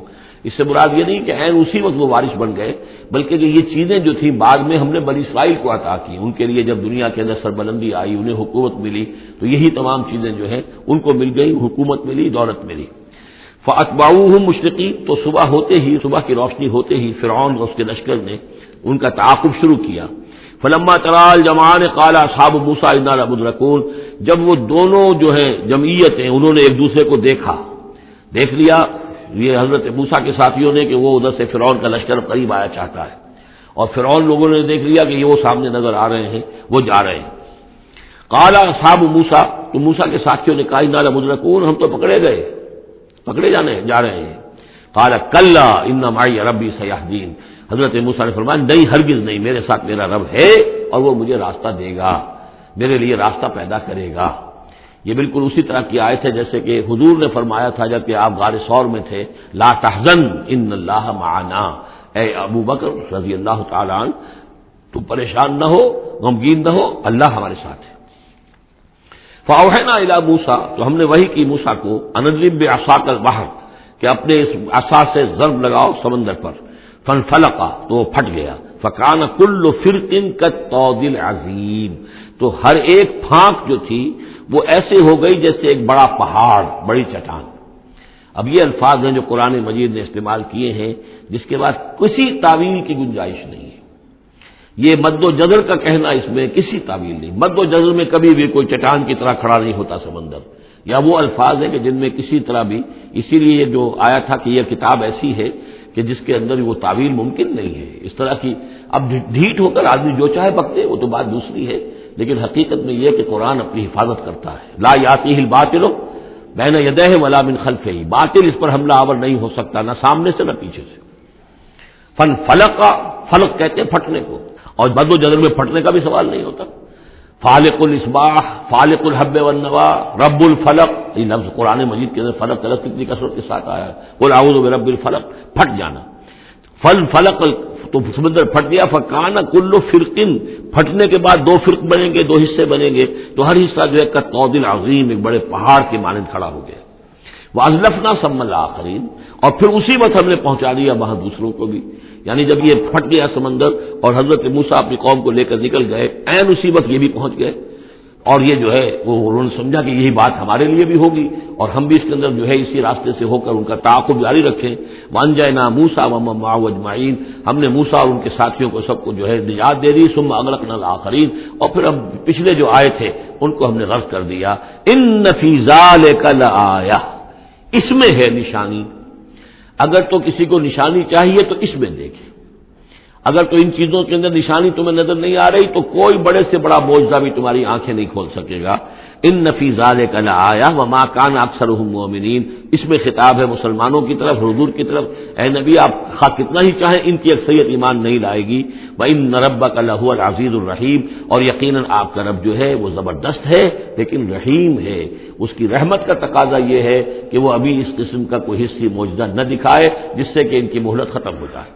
اس سے مراد یہ نہیں کہ عین اسی وقت وہ وارث بن گئے، بلکہ کہ یہ چیزیں جو تھیں بعد میں ہم نے بنی اسرائیل کو عطا کی، ان کے لیے جب دنیا کے اندر سربلندی آئی، انہیں حکومت ملی، تو یہی تمام چیزیں جو ہیں ان کو مل گئی، حکومت ملی، دولت ملی۔ فَأَتْبَعُوهُم مُشْرِقِينَ، تو صبح ہوتے ہی، صبح کی روشنی ہوتے ہی فرعون اور اس کے لشکر نے ان کا تعاقب شروع کیا۔ فلما ترى الجمعان قال اصحاب موسى انا لمدركون، جب وہ دونوں جو ہیں جمعیتیں انہوں نے ایک دوسرے کو دیکھ لیا، یہ حضرت موسیٰ کے ساتھیوں نے کہ وہ ادھر سے فرعون کا لشکر قریب آیا چاہتا ہے، اور فرعون لوگوں نے دیکھ لیا کہ یہ وہ سامنے نظر آ رہے ہیں، وہ جا رہے ہیں۔ قال اصحاب موسیٰ، تو موسیٰ کے ساتھیوں نے کہا انا لمدركون، ہم تو پکڑے جا رہے ہیں۔ قال کلا ان معی ربی سیہدین، حضرت موسیٰ نے فرمایا نہیں، ہرگز نہیں، میرے ساتھ میرا رب ہے اور وہ مجھے راستہ دے گا، میرے لیے راستہ پیدا کرے گا۔ یہ بالکل اسی طرح کی آیت ہے جیسے کہ حضور نے فرمایا تھا جب کہ آپ غار ثور میں تھے، لا تحزن ان اللہ معنا، اے ابو بکر رضی اللہ تعالی عنہ تم پریشان نہ ہو، غمگین نہ ہو، اللہ ہمارے ساتھ ہے۔ فاوحینا الی موسیٰ، تو ہم نے وحی کی موسیٰ کو، ان اضرب بعصاک البحر، کہ اپنے اس عصا سے ضرب لگاؤ سمندر پر، فانفلق، تو وہ پھٹ گیا، فکان کل فرق کالطود العظیم، تو ہر ایک پھانک جو تھی وہ ایسے ہو گئی جیسے ایک بڑا پہاڑ، بڑی چٹان۔ اب یہ الفاظ ہیں جو قرآن مجید نے استعمال کیے ہیں جس کے بعد کسی تعویل کی گنجائش نہیں ہے۔ یہ مد و جزر کا کہنا، اس میں کسی تعویل نہیں، مد و جزر میں کبھی بھی کوئی چٹان کی طرح کھڑا نہیں ہوتا سمندر، یا وہ الفاظ ہیں کہ جن میں کسی طرح بھی، اسی لیے یہ جو آیا تھا کہ یہ کتاب ایسی ہے کہ جس کے اندر وہ تعویل ممکن نہیں ہے اس طرح کی۔ اب ڈھیٹ ہو کر آدمی جو چاہے پکڑے وہ تو بات دوسری ہے، لیکن حقیقت میں یہ کہ قرآن اپنی حفاظت کرتا ہے۔ لا یاتیہ الباطل بین یدیہ ولا من خلفہ، باطل اس پر حملہ آور نہیں ہو سکتا، نہ سامنے سے نہ پیچھے سے۔ فلق، فلق کہتے ہیں پھٹنے کو، اور مد و جزر میں پھٹنے کا بھی سوال نہیں ہوتا۔ فالق الاصباح، فالق الحب والنوا، رب الفلق، یہ لفظ قرآن مجید کے اندر فلق کا کتنی کثرت کے ساتھ آیا ہے، قل اعوذ برب الفلق، پھٹ جانا۔ فلق، تو سمندر پھٹ گیا، فکان کل فرقن، پھٹنے کے بعد دو فرق بنیں گے، دو حصے بنیں گے، تو ہر حصہ جو ہے کالطود العظیم، ایک بڑے پہاڑ کے مانند کھڑا ہو گیا۔ وازلفنا ثم الاخرین، اور پھر اسی وقت ہم نے پہنچا دیا وہاں دوسروں کو بھی، یعنی جب یہ پھٹ گیا سمندر اور حضرت موسیٰ اپنی قوم کو لے کر نکل گئے، عین اسی وقت یہ بھی پہنچ گئے، اور یہ جو ہے وہ انہوں نے سمجھا کہ یہی بات ہمارے لیے بھی ہوگی اور ہم بھی اس کے اندر جو ہے اسی راستے سے ہو کر ان کا تعاقب جاری رکھیں۔ وانجینا موسیٰ ومن معہ اجمعین، ہم نے موسیٰ اور ان کے ساتھیوں کو سب کو جو ہے نجات دے دی۔ ثم اغرقنا الاخرین، اور پھر اب پچھلے جو آئے تھے ان کو ہم نے غرق کر دیا۔ ان فی ذلک لآیہ، اس میں ہے نشانی، اگر تو کسی کو نشانی چاہیے تو اس میں دیکھیں، اگر تو ان چیزوں کے اندر نشانی تمہیں نظر نہیں آ رہی تو کوئی بڑے سے بڑا معجزہ بھی تمہاری آنکھیں نہیں کھول سکے گا۔ ان فی ذلک لآیہ وما کان اکثرهم مؤمنین، اس میں خطاب ہے مسلمانوں کی طرف، حضور کی طرف، اے نبی آپ خواہ کتنا ہی چاہیں ان کی اکثریت ایمان نہیں لائے گی۔ وان ربک لہو العزیز الرحیم، اور یقیناً آپ کا رب جو ہے وہ زبردست ہے لیکن رحیم ہے، اس کی رحمت کا تقاضا یہ ہے کہ وہ ابھی اس قسم کا کوئی حصی معجزہ نہ دکھائے جس سے کہ ان کی مہلت ختم ہو جائے۔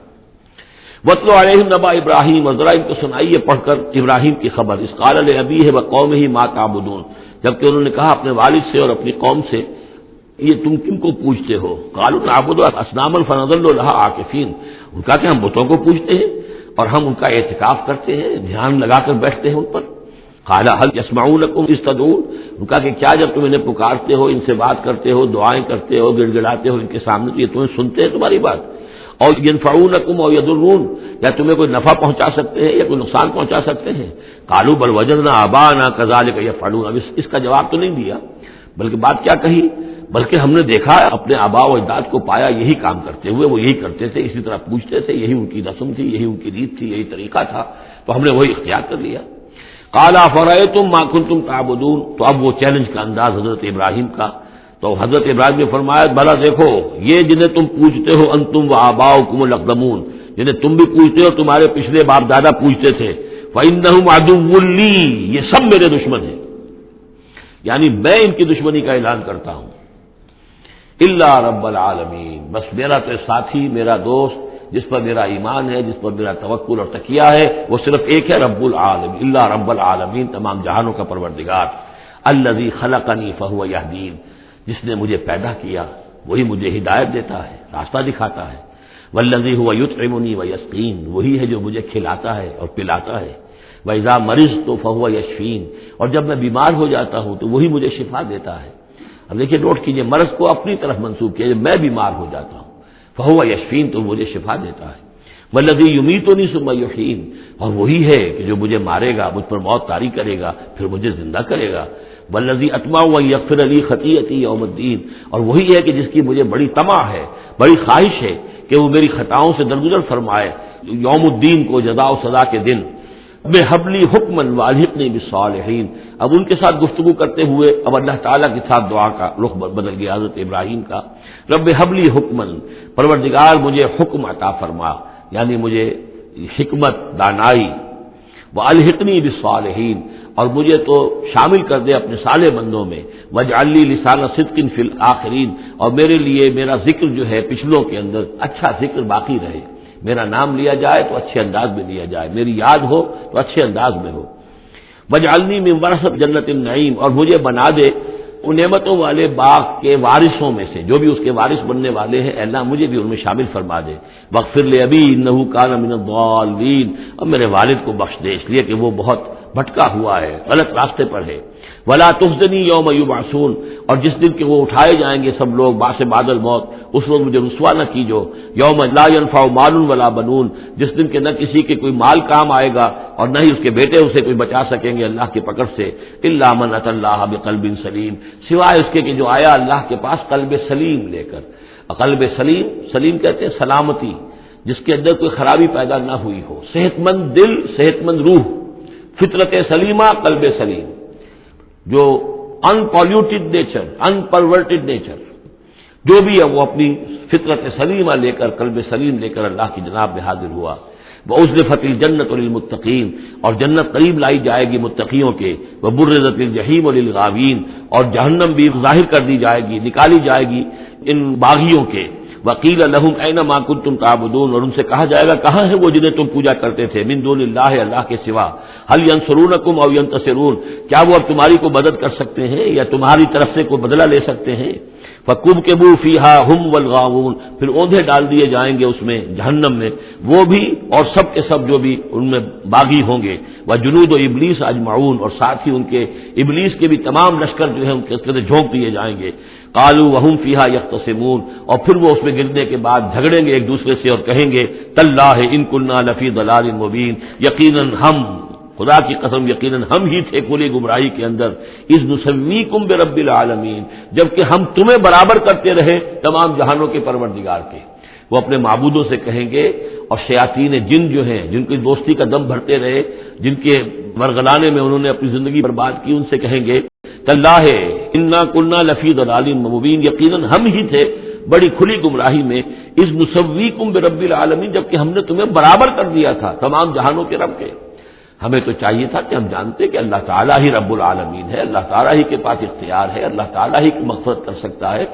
وَاتْلُ عَلَيْهِمْ نَبَأَ إِبْرَاهِيمَ، اور ذرا ان کو سنائیے پڑھ کر ابراہیم کی خبر۔ اذ قَالَ لِأَبِيهِ وَقَوْمِهِ مَا تَعْبُدُونَ، جبکہ انہوں نے کہا اپنے والد سے اور اپنی قوم سے یہ تم کن کو پوجتے ہو؟ قَالُوا نَعْبُدُ أَصْنَامًا فَنَظَلُّ لَهَا عَاكِفِينَ، ان کا کہ ہم بتوں کو پوجتے ہیں اور ہم ان کا اعتکاف کرتے ہیں، دھیان لگا کر بیٹھتے ہیں ان پر۔ قال هل يسمعونكم اذ تدعون، ان کا کہ کیا جب تم انہیں پکارتے ہو، ان سے بات کرتے ہو، دعائیں کرتے ہو، گڑ گڑاتے ہو ان کے سامنے، تو یہ تمہیں سنتے ہیں تمہاری بات؟ اور ينفعونكم او يضرون، یا تمہیں کوئی نفع پہنچا سکتے ہیں یا کوئی نقصان پہنچا سکتے ہیں؟ قالوا بل وجدنا آباءنا كذلك يفعلون، اب اس کا جواب تو نہیں دیا، بلکہ بات کیا کہی، بلکہ ہم نے دیکھا اپنے آباء و اجداد کو پایا یہی کام کرتے ہوئے، وہ یہی کرتے تھے، اسی طرح پوچھتے تھے، یہی ان کی رسم تھی، یہی ان کی ریت تھی، یہی طریقہ تھا، تو ہم نے وہی اختیار کر لیا۔ قال افرأيتم ما كنتم تعبدون، تو اب وہ چیلنج کا انداز حضرت ابراہیم کا، تو حضرت ابراہیم نے فرمایا بھلا دیکھو یہ جنہیں تم پوجتے ہو، انتم وآباؤکم الاقدمون، جنہیں تم بھی پوجتے ہو، تمہارے پچھلے باپ دادا پوجتے تھے، فإنهم عدو لي، یہ سب میرے دشمن ہیں، یعنی میں ان کی دشمنی کا اعلان کرتا ہوں، الا رب العالمین، بس میرا تو ساتھی، میرا دوست، جس پر میرا ایمان ہے، جس پر میرا توکل اور تکیہ ہے، وہ صرف ایک ہے، رب العالمین، الا رب العالمین، تمام جہانوں کا پروردگار، الذی خلقنی فہو یہدین، جس نے مجھے پیدا کیا وہی مجھے ہدایت دیتا ہے، راستہ دکھاتا ہے، والذی هو یطعمنی ویسقین، وہی ہے جو مجھے کھلاتا ہے اور پلاتا ہے، وَإِذَا مَرِضْتُ فَهُوَ يَشْفِينِ، اور جب میں بیمار ہو جاتا ہوں تو وہی مجھے شفا دیتا ہے۔ اب دیکھیے نوٹ کیجئے، مرض کو اپنی طرف منسوب کیا، جب میں بیمار ہو جاتا ہوں فَهُوَ يَشْفِينِ، تو مجھے شفا دیتا ہے، وَالَّذِي يُمِيتُنِي ثُمَّ يُحْيِينِ، اور وہی ہے کہ جو مجھے مارے گا، مجھ پر موت طاری کرے گا، پھر مجھے زندہ کرے گا، وَالَّذِي أَطْمَعُ أَن يَغْفِرَ لِي خَطِيئَتِي يَوْمَ الدِّينِ، اور وہی ہے کہ جس کی مجھے بڑی طمع ہے، بڑی خواہش ہے کہ وہ میری خطاؤں سے درگزر فرمائے یوم الدین کو، جزا و سزا کے دن۔ رب ہب لی حکما والحقنی بالصالحین، اب ان کے ساتھ گفتگو کرتے ہوئے اب اللہ تعالیٰ کے ساتھ دعا کا رخ بدل گیا حضرت ابراہیم کا، رب ہب لی حکما، پروردگار مجھے حکم عطا فرما، یعنی مجھے حکمت، دانائی، والحقنی بالصالحین، اور مجھے تو شامل کر دے اپنے صالح بندوں میں، واجعل لی لسان صدق فی الآخرین، اور میرے لیے میرا ذکر جو ہے پچھلوں کے اندر اچھا ذکر باقی رہے، میرا نام لیا جائے تو اچھے انداز میں لیا جائے، میری یاد ہو تو اچھے انداز میں ہو، واجعلنی من ورثۃ جنت النعیم، اور مجھے بنا دے ان نعمتوں والے باغ کے وارثوں میں سے، جو بھی اس کے وارث بننے والے ہیں، اے اللہ مجھے بھی ان میں شامل فرما دے، واغفر لأبی انہ کان من الضالین، اور میرے والد کو بخش دے اس لیے کہ وہ بہت بھٹکا ہوا ہے، غلط راستے پر ہے، ولا تخزنی یوم یبعثون، اور جس دن کہ وہ اٹھائے جائیں گے سب لوگ بعد بعد الموت، اس وقت مجھے رسوا نہ کیجو، یوم لا ينفع مال ولا بنون، جس دن کہ نہ کسی کے کوئی مال کام آئے گا اور نہ ہی اس کے بیٹے اسے کوئی بچا سکیں گے اللہ کی پکڑ سے، الا من اتى اللہ بقلب سلیم، سوائے اس کے کہ جو آیا اللہ کے پاس قلب سلیم لے کر، قلب سلیم، سلیم کہتے ہیں سلامتی، جس کے اندر کوئی خرابی پیدا نہ ہوئی ہو، صحت مند دل، صحت مند روح، فطرت سلیمہ، قلب سلیم، جو ان پالیوٹیڈ نیچر، ان پرورٹیڈ نیچر، جو بھی ہے وہ اپنی فطرت سلیمہ لے کر، قلب سلیم لے کر اللہ کی جناب میں حاضر ہوا، وَأُزْلِفَتِ الْجَنَّةُ لِلْمُتَّقِينَ، اور جنت قریب لائی جائے گی متقیوں کے، وَبُرِّزَتِ الْجَحِيمُ لِلْغَاوِينَ، اور جہنم بھی ظاہر کر دی جائے گی، نکالی جائے گی ان باغیوں کے، وَقِيلَ لَهُمْ أَيْنَ مَا كُنتُمْ تَعْبُدُونَ، اور ان سے کہا جائے گا کہاں ہے وہ جنہیں تم پوجا کرتے تھے، مِن دُونِ اللَّهِ، اللہ کے سوا، هَلْ يَنصُرُونَكُمْ أَوْ يَنتَصِرُونَ، کیا وہ اب تمہاری کو مدد کر سکتے ہیں یا تمہاری طرف سے کوئی بدلہ لے سکتے ہیں، فَكُبْكِبُوا فِيهَا هُمْ وَالْغَاوُونَ، پھر اوندھے ڈال دیے جائیں گے اس میں جہنم میں وہ بھی اور سب کے سب جو بھی ان میں باغی ہوں گے، وَجُنُودُ إِبْلِيسَ أَجْمَعُونَ، اور ساتھ ہی ان کے ابلیس کے بھی تمام لشکر جو ہے ان کے اندر جھونک دیے جائیں گے، قَالُوا وَهُمْ فِيهَا يَخْتَصِمُونَ، اور پھر وہ اس میں گرنے کے بعد جھگڑیں گے ایک دوسرے سے اور کہیں گے تاللہ ان كُنَّا لَفِي ضَلَالٍ مُبِينٍ، یقیناً ہم، خدا کی قسم یقیناً ہم ہی تھے کھلی گمراہی کے اندر، اذ نسویکم برب العالمین، جبکہ ہم تمہیں برابر کرتے رہے تمام جہانوں کے پروردگار کے۔ وہ اپنے معبودوں سے کہیں گے، اور شیاطین جن جو ہیں جن کی دوستی کا دم بھرتے رہے، جن کے مرغلانے میں انہوں نے اپنی زندگی برباد کی، ان سے کہیں گے تاللہ انا کنا لفی ضلال مبین، یقیناً ہم ہی تھے بڑی کھلی گمراہی میں، اذ نسویکم برب العالمین، جبکہ ہم نے تمہیں برابر کر دیا تھا تمام جہانوں کے رب کے۔ ہمیں تو چاہیے تھا کہ ہم جانتے کہ اللہ تعالیٰ ہی رب العالمین ہے، اللہ تعالیٰ ہی کے پاس اختیار ہے، اللہ تعالیٰ ہی کی مغفرت کر سکتا ہے،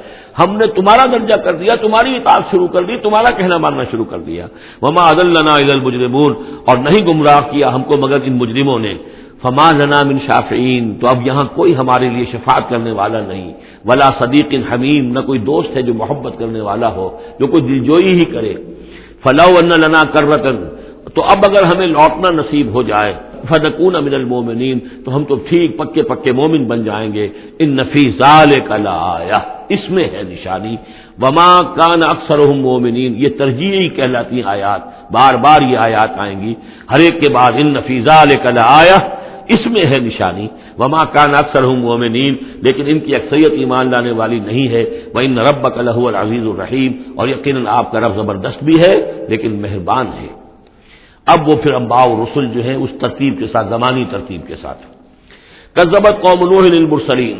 ہم نے تمہارا درجہ کر دیا، تمہاری اطاعت شروع کر دی، تمہارا کہنا ماننا شروع کر دیا، وما اضلنا الا المجرمون، اور نہیں گمراہ کیا ہم کو مگر ان مجرموں نے، فما لنا من شافعین، تو اب یہاں کوئی ہمارے لیے شفاعت کرنے والا نہیں، ولا صدیق حمیم، نہ کوئی دوست ہے جو محبت کرنے والا ہو، جو کوئی دلجوئی ہی کرے، فلو ان لنا کرۃ، تو اب اگر ہمیں لوٹنا نصیب ہو جائے، فنکون من المؤمنین، تو ہم تو ٹھیک پکے پکے مومن بن جائیں گے. ان فی ذلک لآیہ، اس میں ہے نشانی. وما کان اکثرهم مؤمنین، یہ ترجیحی کہلاتی ہیں آیات، بار بار یہ آیات آئیں گی ہر ایک کے بعد. ان فی ذلک لآیہ، اس میں ہے نشانی. وما کان اکثرهم مؤمنین، لیکن ان کی اکثریت ایمان لانے والی نہیں ہے. وان ربک لہو العزیز الرحیم، اور یقیناً آپ کا رب زبردست بھی ہے لیکن مہربان ہے. اب وہ پھر انباء و رسل جو ہیں اس ترتیب کے ساتھ، زمانی ترتیب کے ساتھ. کذبت قوم نوح للمرسلین،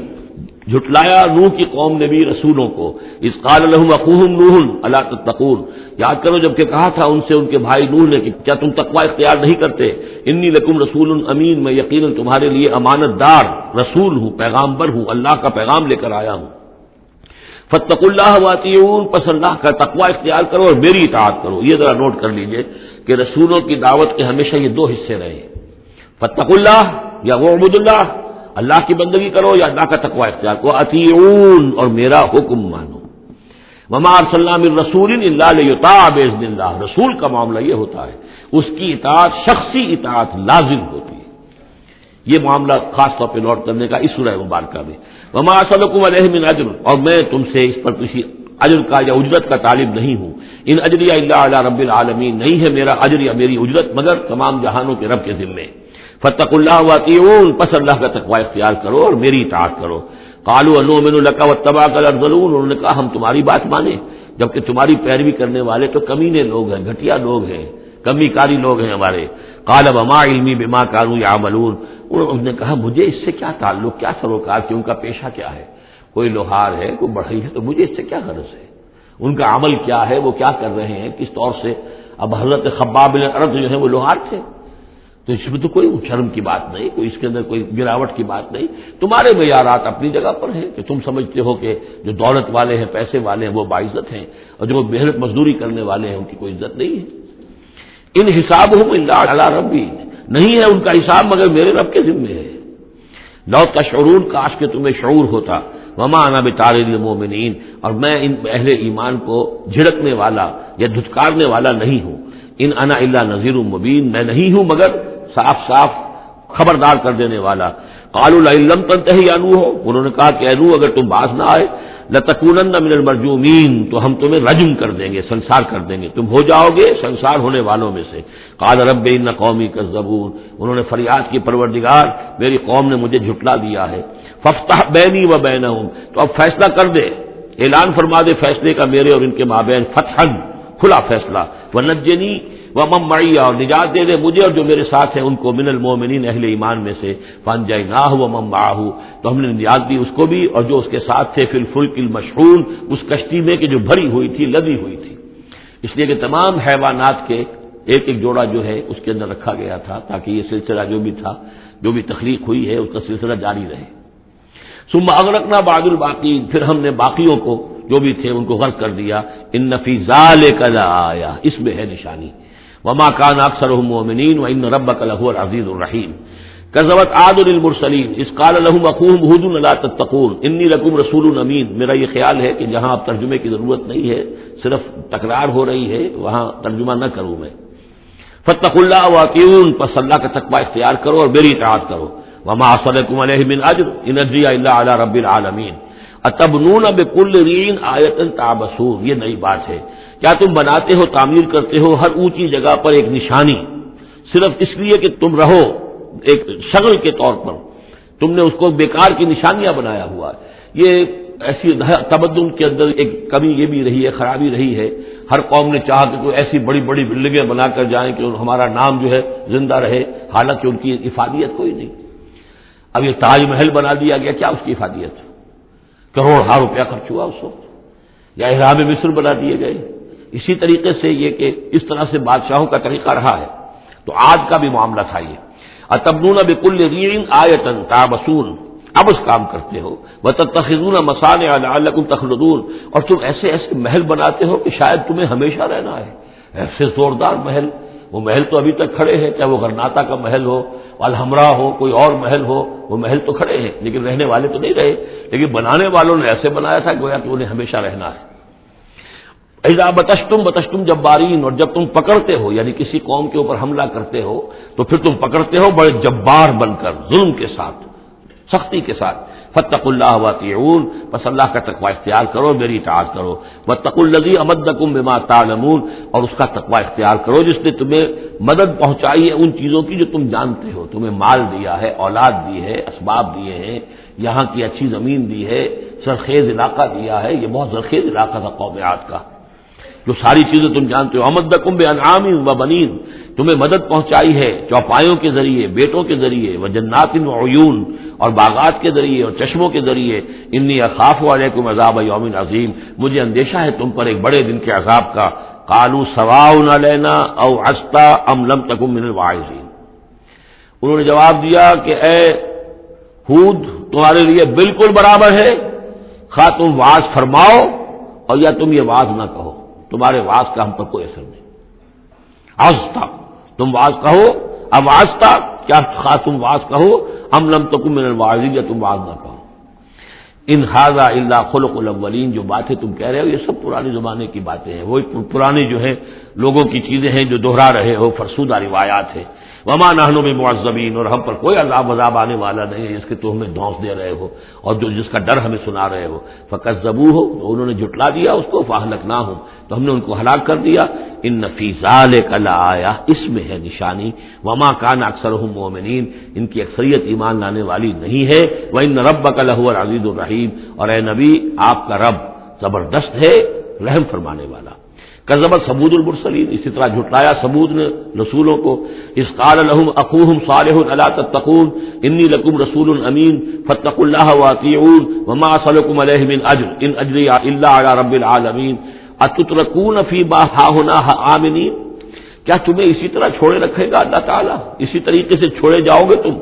جھٹلایا نوح کی قوم نے بھی رسولوں کو. اذ قال لهم اخوهم نوح الا تتقون، یاد کرو جب کہ کہا تھا ان سے ان کے بھائی نوح نے کہ کیا تم تقوی اختیار نہیں کرتے. انی لکم رسول امین، میں یقیناً تمہارے لیے امانت دار رسول ہوں، پیغامبر ہوں، اللہ کا پیغام لے کر آیا ہوں. فاتقوا اللہ واطیعون، پس اللہ کا تقوی اختیار کرو اور میری اطاعت کرو. یہ ذرا نوٹ کر لیجئے کہ رسولوں کی دعوت کے ہمیشہ یہ دو حصے رہے. فاتقوا اللہ یا وعبدوا اللہ، اللہ کی بندگی کرو یا اللہ کا تقوی اختیار کرو. اطیعون، اور میرا حکم مانو. وما ارسلنا من رسول الا لیطاع باذن اللہ، رسول کا معاملہ یہ ہوتا ہے اس کی اطاعت شخصی اطاعت لازم ہوتی ہے. یہ معاملہ خاص طور پہ نوٹ کرنے کا اس سورہ مبارکہ میں. وما اسألکم علیہ من اجر، اور میں تم سے اس پر کسی اجر کا یا اجرت کا طالب نہیں ہوں. ان اجری الا علی رب العالمین، نہیں ہے میرا اجر یا میری اجرت مگر تمام جہانوں کے رب کے ذمے. فاتقوا اللہ واطیعون، پس اللہ کا تقوی اختیار کرو اور میری اطاعت کرو. قالوا انؤمن لک واتبعک الارذلون، انہوں نے کہا ہم تمہاری بات مانیں جبکہ تمہاری پیروی کرنے والے تو کمینے لوگ ہیں، گھٹیا لوگ ہیں، کمی کاری لوگ ہیں ہمارے. قال وما علمی بما كانوا يعملون، انہوں نے کہا مجھے اس سے کیا تعلق، کیا سروکار، کہ ان کا پیشہ کیا ہے. کوئی لوہار ہے، کوئی بڑھئی ہے، تو مجھے اس سے کیا غرض ہے. ان کا عمل کیا ہے، وہ کیا کر رہے ہیں، کس طور سے. اب حضرت خباب بن الارض جو ہے وہ لوہار تھے، تو اس میں تو کوئی شرم کی بات نہیں، کوئی اس کے اندر کوئی گراوٹ کی بات نہیں. تمہارے معیارات اپنی جگہ پر ہیں کہ تم سمجھتے ہو کہ جو دولت والے ہیں، پیسے والے ہیں، وہ باعزت ہیں، اور جو محنت مزدوری کرنے والے ہیں ان کی کوئی عزت نہیں ہے. ان حسابهم الا علی ربی، نہیں ہے ان کا حساب مگر میرے رب کے ذمے ہے. لو تشعرون، کاش کہ تمہیں شعور ہوتا. وما انا بطارد المؤمنین، اور میں ان اہل ایمان کو جھڑکنے والا یا دھتکارنے والا نہیں ہوں. ان انا الا نذیر مبین، میں نہیں ہوں مگر صاف صاف خبردار کر دینے والا. قالوا لئن لم تنتهي يا نوح، انہوں نے کہا کہ اے نوح اگر تم باز نہ آئے لتکونن من المرجومین، تو ہم تمہیں رجم کر دیں گے، سنسار کر دیں گے، تم ہو جاؤ گے سنسار ہونے والوں میں سے. قال رب ان قومی کذبون، انہوں نے فریاد کی پروردگار میری قوم نے مجھے جھٹلا دیا ہے. فافتح بینی و بینہم، تو اب فیصلہ کر دے، اعلان فرما دے فیصلے کا میرے اور ان کے مابین. فتحا، کھلا فیصلہ. ونجنی ومن معی، اور نجات دے دے مجھے اور جو میرے ساتھ ہیں ان کو، من المؤمنین، اہل ایمان میں سے. فانجیناہ ومن معہ، تو ہم نے نجات دی اس کو بھی اور جو اس کے ساتھ تھے. فی الفلک المشحون، اس کشتی میں کہ جو بھری ہوئی تھی، لدی ہوئی تھی. اس لیے کہ تمام حیوانات کے ایک ایک جوڑا جو ہے اس کے اندر رکھا گیا تھا تاکہ یہ سلسلہ جو بھی تھا، جو بھی تخلیق ہوئی ہے، اس کا سلسلہ جاری رہے. ثم اغرقنا بعد الباقین، پھر ہم نے باقیوں کو جو بھی تھے ان کو غرق کر دیا. ان فی ذلک لآیہ، اس میں ہے نشانی. وما کان اکثرهم مؤمنین وان ربک لہو العزیز الرحیم. کذبت عاد للمرسلین اذ قال لهم اخوهم ہود لا تتقون انی لکم رسول امین. میرا یہ خیال ہے کہ جہاں اب ترجمے کی ضرورت نہیں ہے، صرف تکرار ہو رہی ہے، وہاں ترجمہ نہ کروں میں. فاتقوا اللہ واطیعون، پس اللہ کا تقوی اختیار کرو اور میری اطاعت کرو. وما اسألکم علیہ من اجر ان اجری الا علی رب العالمین. اتبنون بکل ریع آیۃ تعبثون، یہ نئی بات ہے. کیا تم بناتے ہو، تعمیر کرتے ہو ہر اونچی جگہ پر ایک نشانی، صرف اس لیے کہ تم رہو ایک شغل کے طور پر، تم نے اس کو بیکار کی نشانیاں بنایا ہوا ہے. یہ ایسی تمدن کے اندر ایک کمی یہ بھی رہی ہے، خرابی رہی ہے. ہر قوم نے چاہا کہ کوئی ایسی بڑی بڑی بلڈنگیں بنا کر جائیں کہ ہمارا نام جو ہے زندہ رہے، حالانکہ ان کی افادیت کوئی نہیں. اب یہ تاج محل بنا دیا گیا، کیا اس کی افادیت؟ کروڑ روپیہ خرچ ہوا اس وقت. یا احرام مصر بنا دیے گئے. اسی طریقے سے یہ کہ اس طرح سے بادشاہوں کا طریقہ رہا ہے. تو آج کا بھی معاملہ تھا یہ. اتبنون بکل ریع آیۃ تعبثون، اب اس کام کرتے ہو. وتتخذون مصانع لعلکم تخلدون، اور تم ایسے ایسے محل بناتے ہو کہ شاید تمہیں ہمیشہ رہنا ہے. ایسے زوردار محل، وہ محل تو ابھی تک کھڑے ہیں، چاہے وہ غرناطہ کا محل ہو، الحمرا ہو، کوئی اور محل ہو، وہ محل تو کھڑے ہیں لیکن رہنے والے تو نہیں رہے. لیکن بنانے والوں نے ایسے بنایا تھا گویا کہ انہیں ہمیشہ رہنا ہے. اذا بطشتم جبارین، اور جب تم پکڑتے ہو یعنی کسی قوم کے اوپر حملہ کرتے ہو تو پھر تم پکڑتے ہو بڑے جبار بن کر، ظلم کے ساتھ، سختی کے ساتھ. فاتقوا اللہ واطیعون، بس اللہ کا تقوی اختیار کرو، میری اطاعت کرو. واتقوا الذی امدکم بما تعلمون، اور اس کا تقوی اختیار کرو جس نے تمہیں مدد پہنچائی ہے ان چیزوں کی جو تم جانتے ہو. تمہیں مال دیا ہے، اولاد دی ہے، اسباب دیے ہیں، یہاں کی اچھی زمین دی ہے، زرخیز علاقہ دیا ہے. یہ بہت زرخیز علاقہ تھا قوم عاد کا، جو ساری چیزیں تم جانتے ہو. امدکم بانعام وبنین، تمہیں مدد پہنچائی ہے چوپایوں کے ذریعے، بیٹوں کے ذریعے، وجنات وعیون، اور باغات کے ذریعے اور چشموں کے ذریعے. انی اخاف علیکم عذاب یوم عظیم، مجھے اندیشہ ہے تم پر ایک بڑے دن کے عذاب کا. قالوا سواء علینا او عصت ام لم تکن من الواعظین، انہوں نے جواب دیا کہ اے ہود، تمہارے لیے بالکل برابر ہے، خواہ تم واعظ فرماؤ اور یا تم یہ واعظ نہ کہو، تمہارے واعظ کا ہم پر کوئی اثر نہیں. عصت، تم واعظ کہو، اب عصت کیا، خواہ تم واعظ کہو، ام لم تکن من الواعظین، یا تم واعظ نہ کہو. ان ھذا الا خلق الاولین، جو باتیں تم کہہ رہے ہو یہ سب پرانے زمانے کی باتیں ہیں، وہی پرانے جو ہیں لوگوں کی چیزیں ہیں جو دہرا رہے ہو، فرسودہ روایات ہیں. وما نحن بمعذبین، اور ہم پر کوئی عذاب آنے والا نہیں ہے جس کے تو ہمیں دھونس دے رہے ہو اور جو جس کا ڈر ہمیں سنا رہے ہو. فکذبوہ، تو انہوں نے جھٹلا دیا اس کو. فاہلکناہم، تو ہم نے ان کو ہلاک کر دیا. ان فی ذلک لآیہ، اس میں ہے نشانی. وما کان اکثرہم مؤمنین، ان کی اکثریت ایمان لانے والی نہیں ہے. وان ربک لہو العزیز الرحیم، اور اے نبی آپ کا رب زبردست ہے، رحم فرمانے والا. کذب ثمود المرسلین، اسی طرح جھٹلایا ثمود نے رسولوں کو. اذ قال لهم اخوهم صالح الا تتقون انی لکم رسول امین فاتقوا اللہ واطیعون وما اسألکم علیہ من اجر ان اجری الا علی رب العالمین اتترکون فی ما ہاہنا آمنین، کیا تمہیں اسی طرح چھوڑے رکھے گا اللہ تعالیٰ، اسی طریقے سے چھوڑے جاؤ گے تم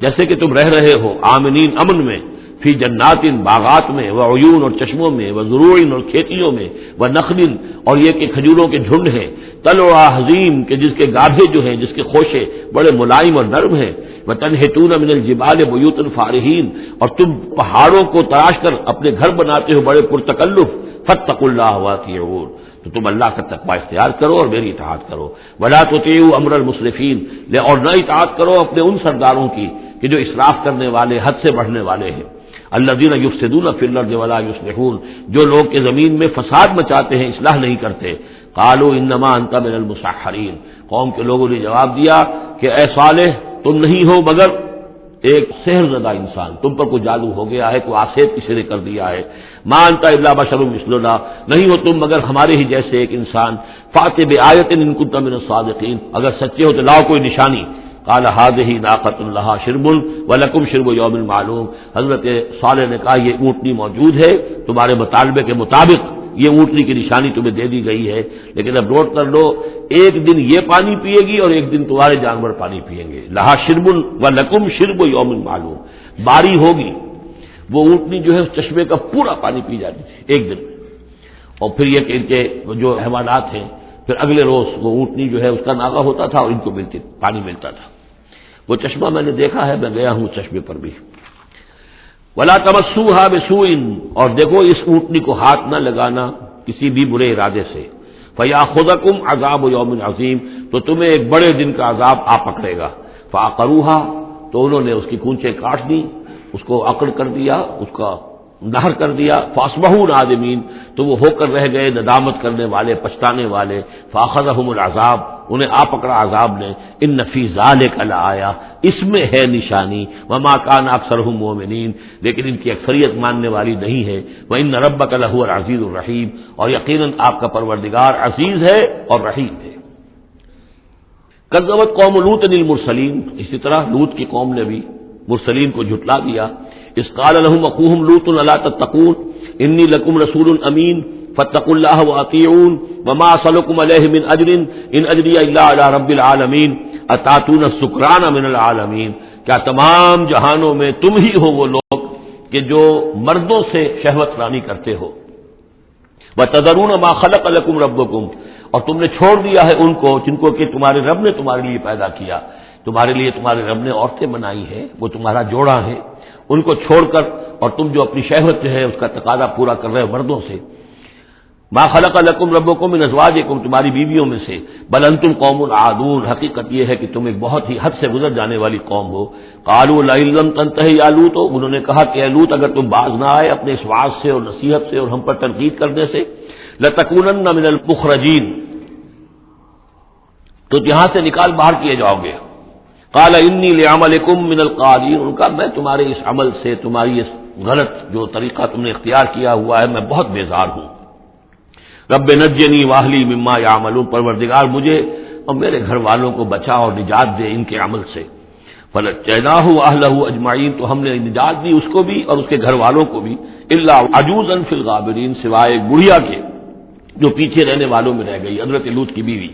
جیسے کہ تم رہ رہے ہو آمنین، امن میں، فی جنات، باغات میں، و عیون، اور چشموں میں، و زروع، اور کھیتیوں میں، و نخل، اور یہ کہ کھجوروں کے جھنڈ ہیں، طلعها حزیم، کہ جس کے گاھے جو ہیں، جس کے خوشے بڑے ملائم اور نرم ہیں، و تنحتون من الجبال بیوتا فارہین، اور تم پہاڑوں کو تراش کر اپنے گھر بناتے ہو بڑے پرتکلف. فاتقوا اللہ واطیعون، تو تم اللہ کا تقوی اختیار کرو اور میری اطاعت کرو. ولا تطیعوا امر المسرفین، اور نہ اطاعت کرو اپنے ان سرداروں کی کہ جو اسراف کرنے والے، حد سے بڑھنے والے ہیں. الذین یفسدون فی الارض ولا یصلحون، جو لوگ کے زمین میں فساد مچاتے ہیں، اصلاح نہیں کرتے. قالوا انما انت من المسحرین، قوم کے لوگوں نے جواب دیا کہ اے صالح، تم نہیں ہو مگر ایک سحر زدہ انسان، تم پر کوئی جادو ہو گیا ہے، کوئی آسیب کسی نے کر دیا ہے. ما انت الا بشر مثلنا، نہیں ہو تم مگر ہمارے ہی جیسے ایک انسان. فاتِ بآیۃ ان کنت من الصادقین، اگر سچے ہو تو لاؤ کوئی نشانی. قال هذه ناقۃ لها شرب ولکم شرب یوم معلوم، حضرت صالح نے کہا یہ اونٹنی موجود ہے، تمہارے مطالبے کے مطابق یہ اونٹنی کی نشانی تمہیں دے دی گئی ہے، لیکن اب نوٹ کر لو ایک دن یہ پانی پیے گی اور ایک دن تمہارے جانور پانی پیئیں گے. لہا شرب ولکم شرب یوم معلوم، باری ہوگی، وہ اونٹنی جو ہے اس چشمے کا پورا پانی پی جاتی تھی ایک دن میں، اور پھر یہ کہ ان کے جو حیوانات ہیں پھر اگلے روز وہ اونٹنی جو ہے اس کا ناغہ ہوتا تھا اور ان کو پانی ملتا تھا. وہ چشمہ میں نے دیکھا ہے، میں گیا ہوں چشمے پر بھی. ولا تمسوها بسوء، اور دیکھو اس اونٹنی کو ہاتھ نہ لگانا کسی بھی برے ارادے سے. فیاخذکم عذاب یوم عظیم، تو تمہیں ایک بڑے دن کا عذاب آ پکڑے گا. فعقروها، تو انہوں نے اس کی کونچیں کاٹ دی، اس کو اکڑ کر دیا، اس کا نہر کر دیا. فاصبحوا نادمین، تو وہ ہو کر رہ گئے ندامت کرنے والے، پچھتانے والے. فاخذهم العذاب، انہیں آ پکڑا عذاب نے. ان فی ذلک لآیہ، اس میں ہے نشانی. وما کان اکثرهم مؤمنین، لیکن ان کی اکثریت ماننے والی نہیں ہے. وان ربک لہو العزیز الرحیم، اور یقیناً آپ کا پروردگار عزیز ہے اور رحیم ہے. کذبت قوم لوط المرسلین، اسی طرح لوط کی قوم نے بھی مرسلین کو جھٹلا دیا. اذ قال لهم اخوهم لوط الا تتقون انی لکم رسول امین فاتقوا اللہ واطیعون وما اسألکم علیہ من اجر ان اجری الا علی رب العالمین اتاتون السکران من العالمین، کیا تمام جہانوں میں تم ہی ہو وہ لوگ کہ جو مردوں سے شہوت رانی کرتے ہو. وتذرون ما خلق لکم ربکم، اور تم نے چھوڑ دیا ہے ان کو جن کو کہ تمہارے رب نے تمہارے لیے پیدا کیا. تمہارے لیے تمہارے رب نے عورتیں بنائی ہیں، وہ تمہارا جوڑا ہے، ان کو چھوڑ کر اور تم جو اپنی شہوت جو ہے اس کا تقاضا پورا کر رہے ہو مردوں سے. ما خلق لکم ربکم من ازواجکم، تمہاری بیویوں میں سے، بل انتم قوم عادون، حقیقت یہ ہے کہ تم ایک بہت ہی حد سے گزر جانے والی قوم ہو۔ قالوا لئن لم تنتہی یا لوط، انہوں نے کہا کہ اے لوط اگر تم باز نہ آئے اپنے اس وعظ سے اور نصیحت سے اور ہم پر تنقید کرنے سے، لتکونن من المخرجین، تو یہاں سے نکال باہر کیے جاؤ گے۔ قال انی لعملکم من القالین، ان کا میں تمہارے اس عمل سے، تمہاری اس غلط جو طریقہ تم نے اختیار کیا ہوا ہے، میں بہت بیزار ہوں۔ رب نجنی واہلی مما یعملون، پروردگار مجھے اور میرے گھر والوں کو بچا اور نجات دے ان کے عمل سے۔ فنجیناہ واہلہ اجمعین، تو ہم نے نجات دی اس کو بھی اور اس کے گھر والوں کو بھی، الا عجوزا فی الغابرین، سوائے ایک بڑھیا کے جو پیچھے رہنے والوں میں رہ گئی، حضرت لوط کی بیوی۔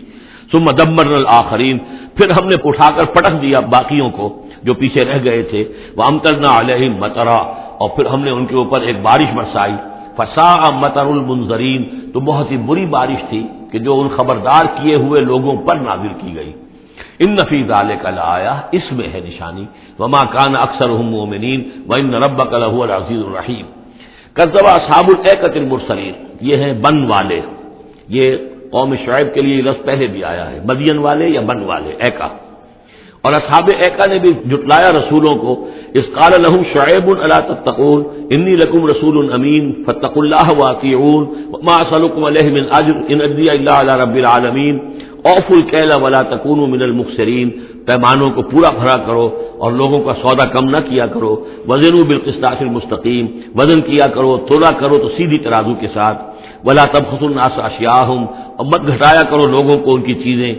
ثم دمرنا الآخرین، پھر ہم نے اٹھا کر پٹک دیا باقیوں کو جو پیچھے رہ گئے تھے۔ وامطرنا علیہم مطرا، اور پھر ہم نے ان کے اوپر ایک بارش برسائی۔ فساء مطر المنذرین، تو بہت ہی بری بارش تھی کہ جو ان خبردار کیے ہوئے لوگوں پر نازل کی گئی۔ ان فی ذلک لآیہ، اس میں ہے نشانی۔ وما کان اکثرهم مؤمنین وان ربک لہو العزیز الرحیم۔ کذب اصحاب الایکۃ المرسلین، یہ ہیں بن والے، یہ قوم شعیب کے لیے لفظ پہلے بھی آیا ہے، مدین والے یا بن والے، ایکا۔ اور اصحاب ایکا نے بھی جھٹلایا رسولوں کو، اذ قال لهم شعیب الا تتقون انی لکم رسول امین فاتقوا اللہ واطیعون وما اسألکم علیہ من اجر ان اجریہ الا علی رب العالمین اوفوا الکیل ولا تکونوا من المخسرین، پیمانوں کو پورا بھرا کرو اور لوگوں کا سودا کم نہ کیا کرو، وزنوا بالقسطاس المستقیم، وزن کیا کرو، تولا کرو تو سیدھی ترازو کے ساتھ، ولا تبخسوا الناس اشیاءهم، اور مت گھٹایا کرو لوگوں کو ان کی چیزیں،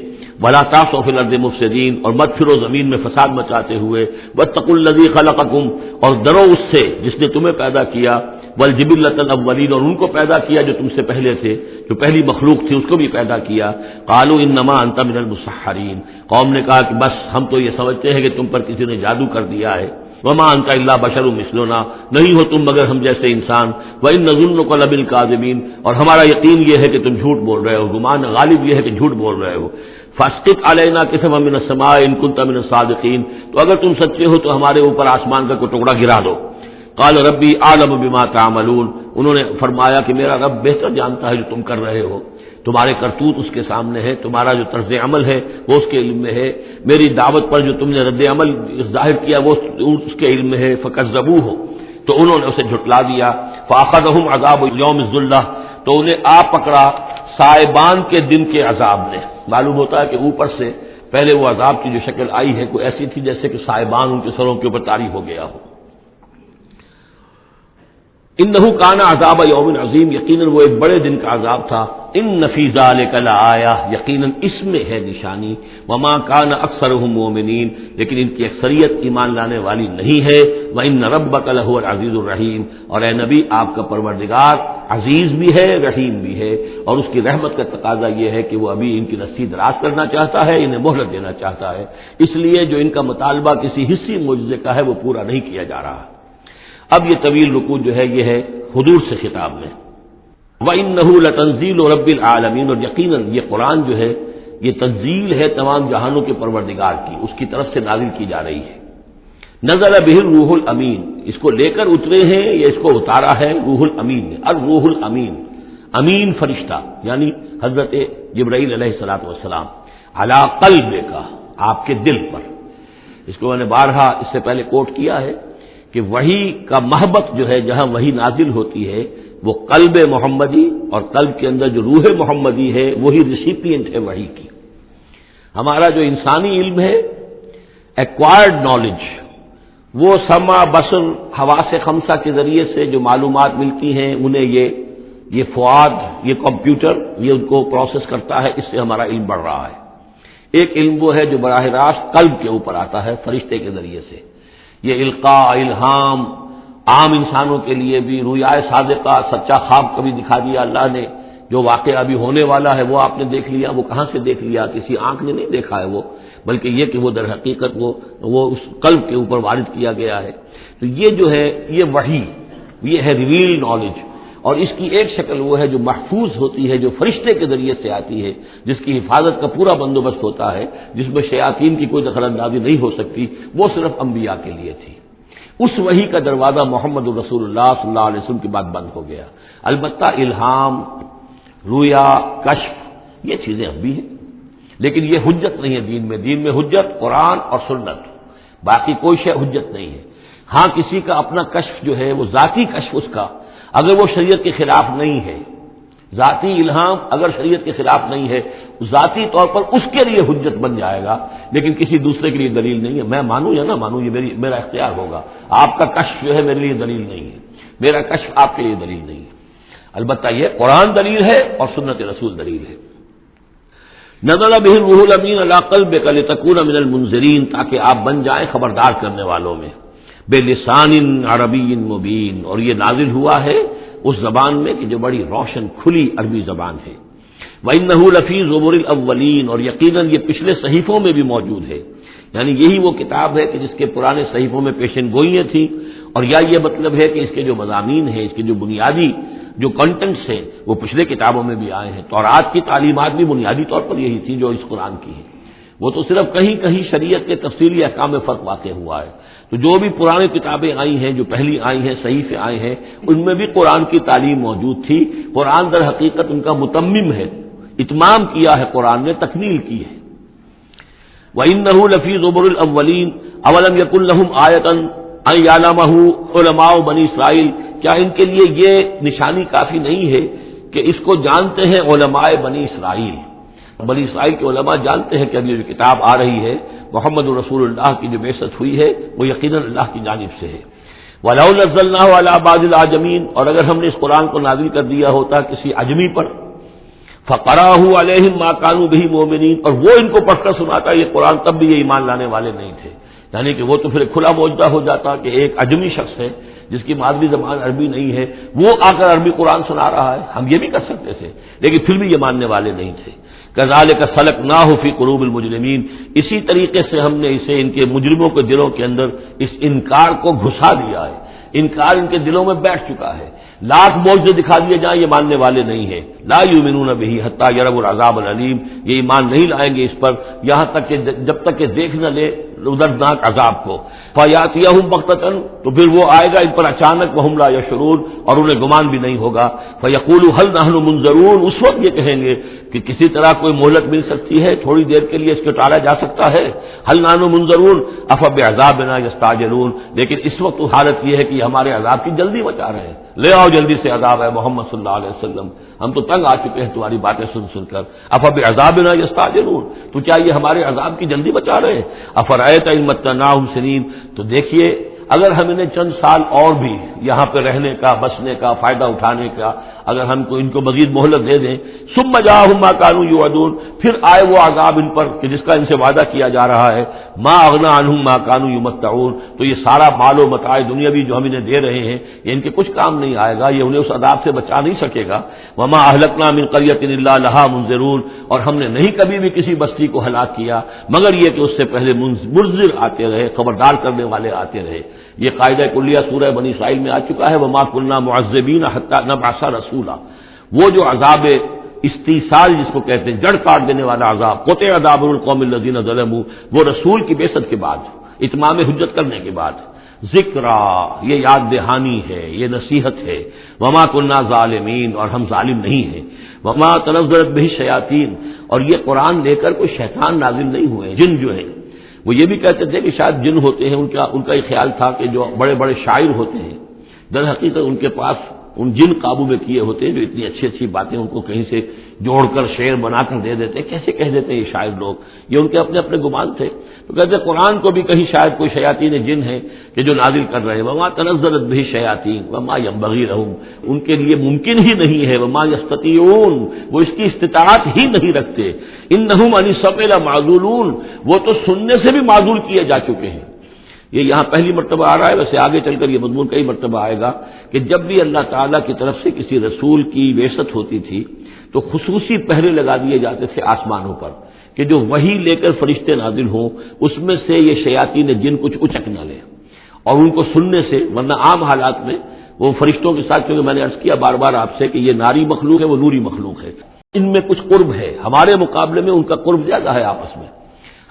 ولا تعثوا فی الارض مفسدین، اور مت پھرو زمین میں فساد مچاتے ہوئے، واتقوا الذی خلقکم، اور ڈرو اس سے جس نے تمہیں پیدا کیا، والجبلۃ الاولین، اور ان کو پیدا کیا جو تم سے پہلے تھے، جو پہلی مخلوق تھی اس کو بھی پیدا کیا۔ قالوا انما انت من المسحرین، قوم نے کہا کہ بس ہم تو یہ سمجھتے ہیں کہ تم پر کسی نے جادو کر دیا ہے۔ وما انت الا بشر مثلنا، نہیں ہو تم مگر ہم جیسے انسان۔ وان نظنک لمن الکاذبین، اور ہمارا یقین یہ ہے کہ تم جھوٹ بول رہے ہو، گمان غالب یہ ہے کہ جھوٹ بول رہے ہو۔ فاسقط علینا کسفا من السماء ان کنت من الصادقین، تو اگر تم سچے ہو تو ہمارے اوپر آسمان کا کوئی ٹکڑا گرا دو۔ قال ربی اعلم بما تعملون، انہوں نے فرمایا کہ میرا رب بہتر جانتا ہے جو تم کر رہے ہو، تمہارے کرتوت اس کے سامنے ہے، تمہارا جو طرز عمل ہے وہ اس کے علم میں ہے، میری دعوت پر جو تم نے رد عمل ظاہر کیا وہ اس کے علم میں ہے۔ فکذبوہ، تو انہوں نے اسے جھٹلا دیا۔ فاخذہم عذاب یوم الذلہ، تو انہیں آ پکڑا سائبان کے دن کے عذاب نے۔ معلوم ہوتا ہے کہ اوپر سے پہلے وہ عذاب کی جو شکل آئی ہے کوئی ایسی تھی جیسے کہ سائبان ان کے سروں کے اوپر طاری ہو گیا ہو۔ انہ کان عذاب یوم عظیم، یقیناً وہ ایک بڑے دن کا عذاب تھا۔ ان فی ذلک لآیہ، یقیناً اس میں ہے نشانی۔ وما کان اکثرهم مؤمنین، لیکن ان کی اکثریت ایمان لانے والی نہیں ہے۔ وان ربک لہو العزیز الرحیم، اور اے نبی آپ کا پروردگار عزیز بھی ہے رحیم بھی ہے، اور اس کی رحمت کا تقاضا یہ ہے کہ وہ ابھی ان کی رسی دراز کرنا چاہتا ہے، انہیں مہلت دینا چاہتا ہے، اس لیے جو ان کا مطالبہ کسی حصی معجزے کا ہے وہ پورا نہیں کیا جا رہا۔ اب یہ طویل رکوع جو ہے یہ ہے حضور سے خطاب میں۔ وَإِنَّهُ لَتَنزِيلُ رَبِّ الْعَالَمِينَ، اور یقیناً یہ قرآن جو ہے یہ تنزیل ہے تمام جہانوں کے پروردگار کی، اس کی طرف سے نازل کی جا رہی ہے۔ نزل بہ الروح الامین، اس کو لے کر اترے ہیں یا اس کو اتارا ہے روح الامین نے، الروح الامین، امین فرشتہ یعنی حضرت جبرائیل علیہ الصلوۃ والسلام، علی قلبک، آپ کے دل پر۔ اس کو میں نے بارہا اس سے پہلے کوٹ کیا ہے کہ وحی کا محبت جو ہے جہاں وحی نازل ہوتی ہے وہ قلب محمدی، اور قلب کے اندر جو روح محمدی ہے وہی ریسیپینٹ ہے وحی کی۔ ہمارا جو انسانی علم ہے ایکوائرڈ نالج، وہ سمع بصر حواس خمسہ کے ذریعے سے جو معلومات ملتی ہیں انہیں یہ فؤاد، یہ کمپیوٹر یہ ان کو پروسیس کرتا ہے، اس سے ہمارا علم بڑھ رہا ہے۔ ایک علم وہ ہے جو براہ راست قلب کے اوپر آتا ہے فرشتے کے ذریعے سے، یہ القاء الہام عام انسانوں کے لیے بھی، رویائے صادقہ سچا خواب کبھی دکھا دیا اللہ نے، جو واقعہ ابھی ہونے والا ہے وہ آپ نے دیکھ لیا، وہ کہاں سے دیکھ لیا؟ کسی آنکھ نے نہیں دیکھا ہے وہ، بلکہ یہ کہ وہ در حقیقت وہ اس قلب کے اوپر وارد کیا گیا ہے۔ تو یہ جو ہے یہ وحی، یہ ہے ریویل نالج، اور اس کی ایک شکل وہ ہے جو محفوظ ہوتی ہے، جو فرشتے کے ذریعے سے آتی ہے، جس کی حفاظت کا پورا بندوبست ہوتا ہے، جس میں شیاطین کی کوئی دخل اندازی نہیں ہو سکتی، وہ صرف انبیاء کے لیے تھی۔ اس وحی کا دروازہ محمد رسول اللہ صلی اللہ علیہ وسلم کے بعد بند ہو گیا۔ البتہ الہام رویا، کشف، یہ چیزیں اب بھی ہیں، لیکن یہ حجت نہیں ہے دین میں. دین میں حجت قرآن اور سنت، باقی کوئی شے حجت نہیں ہے. ہاں کسی کا اپنا کشف جو ہے وہ ذاتی کشف، اس کا اگر وہ شریعت کے خلاف نہیں ہے، ذاتی الہام اگر شریعت کے خلاف نہیں ہے، ذاتی طور پر اس کے لیے حجت بن جائے گا، لیکن کسی دوسرے کے لیے دلیل نہیں ہے. میں مانوں یا نہ مانوں یہ میرا اختیار ہوگا. آپ کا کشف جو ہے میرے لیے دلیل نہیں ہے، میرا کشف آپ کے لیے دلیل نہیں ہے. البتہ یہ قرآن دلیل ہے اور سنت رسول دلیل ہے. نزل به الروح الامین علی قلبک لتکون من المنذرین، تاکہ آپ بن جائیں خبردار کرنے والوں میں. بلسان عربی مبین، اور یہ نازل ہوا ہے اس زبان میں کہ جو بڑی روشن کھلی عربی زبان ہے. وَإِنَّهُ لَفِي زُبُرِ الْأَوَّلِينَ، اور یقیناً یہ پچھلے صحیفوں میں بھی موجود ہے. یعنی یہی وہ کتاب ہے کہ جس کے پرانے صحیفوں میں پیشن گوئیاں تھیں، اور یا یہ مطلب ہے کہ اس کے جو مضامین ہیں، اس کے جو بنیادی جو کنٹینٹس ہیں وہ پچھلے کتابوں میں بھی آئے ہیں. تورات کی تعلیمات بھی بنیادی طور پر یہی تھی جو اس قرآن کی ہے. وہ تو صرف کہیں کہیں شریعت کے تفصیلی احکام میں فرق واقع ہوا ہے. تو جو بھی پرانی کتابیں آئی ہیں، جو پہلی آئی ہیں، صحیفے آئے ہیں، ان میں بھی قرآن کی تعلیم موجود تھی. قرآن در حقیقت ان کا متمم ہے، اتمام کیا ہے قرآن نے، تکمیل کی ہے. وَإِنَّهُ لَفِي زُبُرِ الْأَوَّلِينَ أَوَلَمْ يَكُنْ لَهُمْ آيَةً أَنْ يَعْلَمَهُ عُلَمَاءُ بَنِي إِسرائيل، کیا ان کے لیے یہ نشانی کافی نہیں ہے کہ اس کو جانتے ہیں علماء بنی اسرائیل؟ بنی اسرائیل کے علماء جانتے ہیں کہ اب یہ جو کتاب آ رہی ہے محمد رسول اللہ کی جو بعثت ہوئی ہے وہ یقیناً اللہ کی جانب سے ہے. وَلَوْ نَزَّلْنَاهُ عَلَى بَعْضِ الْأَعْجَمِينَ، اور اگر ہم نے اس قرآن کو نازل کر دیا ہوتا کسی عجمی پر، فَقَرَأَهُ عَلَيْهِمْ مَا كَانُوا بِهِ مُؤْمِنِينَ، اور وہ ان کو پڑھ کر سناتا یہ قرآن، تب بھی یہ ایمان لانے والے نہیں تھے. یعنی کہ وہ تو پھر کھلا معجزہ ہو جاتا کہ ایک عجمی شخص ہے جس کی مادری زبان عربی نہیں ہے، وہ آ کر عربی قرآن سنا رہا ہے. ہم یہ بھی کر سکتے تھے، لیکن پھر بھی یہ ماننے والے نہیں تھے. كَذَلِكَ سَلَكْنَاهُ فِي قُلُوبِ الْمُجْرِمِينَ، اسی طریقے سے ہم نے اسے ان کے مجرموں کے دلوں کے اندر اس انکار کو گھسا دیا ہے. انکار ان کے دلوں میں بیٹھ چکا ہے. لاکھ معجزے دکھا دیے جائیں یہ ماننے والے نہیں ہیں. لا یؤمنون بہ حتی یروا العذاب العلیم، یہ ایمان نہیں لائیں گے اس پر یہاں تک کہ جب تک کہ دیکھ نہ لے دردناک عذاب کو. فیاتیہم بغتۃ، تو پھر وہ آئے گا ان پر اچانک، وہم لا یشعرون، اور انہیں گمان بھی نہیں ہوگا. فیقولوا هل نحن منذرون، اس وقت یہ کہیں گے کہ کسی طرح کوئی مہلت مل سکتی ہے، تھوڑی دیر کے لیے اس کو ٹالا جا سکتا ہے. هل نحن منذرون افبعذابنا یستعجلون، لیکن اس وقت تو حالت یہ ہے کہ ہمارے عذاب کی جلدی مچا رہے ہیں. لے آؤ جلدی سے عذاب ہے محمد صلی اللہ علیہ وسلم، ہم تو تنگ آ چکے ہیں تمہاری باتیں سن سن کر. افبعذابنا یستعجلون، تو کیا یہ ہمارے عذاب کی جلدی بچا رہے ہیں؟ افرأیت ان متعناہم سنین، تو دیکھیے اگر ہم انہیں چند سال اور بھی یہاں پہ رہنے کا، بسنے کا، فائدہ اٹھانے کا، اگر ہم کو ان کو مزید مہلت دے دیں، ثم جاءہم ما كانوا یوعدون، پھر آئے وہ عذاب ان پر کہ جس کا ان سے وعدہ کیا جا رہا ہے، ما اغنی عنہم ما كانوا یمتعون، تو یہ سارا مال و متاع دنیاوی جو ہم انہیں دے رہے ہیں یہ ان کے کچھ کام نہیں آئے گا، یہ انہیں اس عذاب سے بچا نہیں سکے گا. وما اہلکنا من قریۃ الا لها منذرون، اور ہم نے نہیں کبھی بھی کسی بستی کو ہلاک کیا مگر یہ کہ اس سے پہلے منذر آتے رہے، خبردار کرنے والے آتے رہے. یہ قاعدہ کلیہ سورہ بنی اسرائیل میں آ چکا ہے، وما كنا معذبین حتی نبعث رسولا. وہ جو عذاب استیصال جس کو کہتے ہیں، جڑ کاٹ دینے والا عذاب، قطع دابر القوم الذین ظلموا، وہ رسول کی بعثت کے بعد، اتمام حجت کرنے کے بعد. ذکرا، یہ یاد دہانی ہے، یہ نصیحت ہے. وما كنا ظالمین، اور ہم ظالم نہیں ہیں. وما تنزلت به الشیاطین، اور یہ قرآن لے کر کوئی شیطان نازل نہیں ہوئے. جن جو ہیں وہ یہ بھی کہتے تھے کہ شاید جن ہوتے ہیں، ان کا یہ خیال تھا کہ جو بڑے بڑے شاعر ہوتے ہیں در حقیقت ان کے پاس ان جن قابو میں کیے ہوتے ہیں جو اتنی اچھی اچھی باتیں ان کو کہیں سے جوڑ کر شعر بنا کر دے دیتے. کیسے کہہ دیتے ہیں یہ شاعر لوگ؟ یہ ان کے اپنے اپنے گمان تھے. تو کہتے ہیں قرآن کو بھی کہیں شاید کوئی شیاطین جن ہیں کہ جو نازل کر رہے ہیں. وما تنزلت به الشیاطین وما ينبغي لهم، ان کے لیے ممکن ہی نہیں ہے. وما يستطيعون، وہ اس کی استطاعت ہی نہیں رکھتے. انهم عن السمع لمعزولون، وہ تو سننے سے بھی معزول کیے جا چکے ہیں. یہ یہاں پہلی مرتبہ آ رہا ہے، ویسے آگے چل کر یہ مضمون کئی مرتبہ آئے گا کہ جب بھی اللہ تعالیٰ کی طرف سے کسی رسول کی بعثت ہوتی تھی تو خصوصی پہرے لگا دیے جاتے تھے آسمانوں پر کہ جو وحی لے کر فرشتے نازل ہوں اس میں سے یہ شیاطین جن کچھ اچک نہ لیں اور ان کو سننے سے، ورنہ عام حالات میں وہ فرشتوں کے ساتھ، کیونکہ میں نے عرض کیا بار بار آپ سے کہ یہ ناری مخلوق ہے، وہ نوری مخلوق ہے، ان میں کچھ قرب ہے، ہمارے مقابلے میں ان کا قرب زیادہ ہے آپس میں.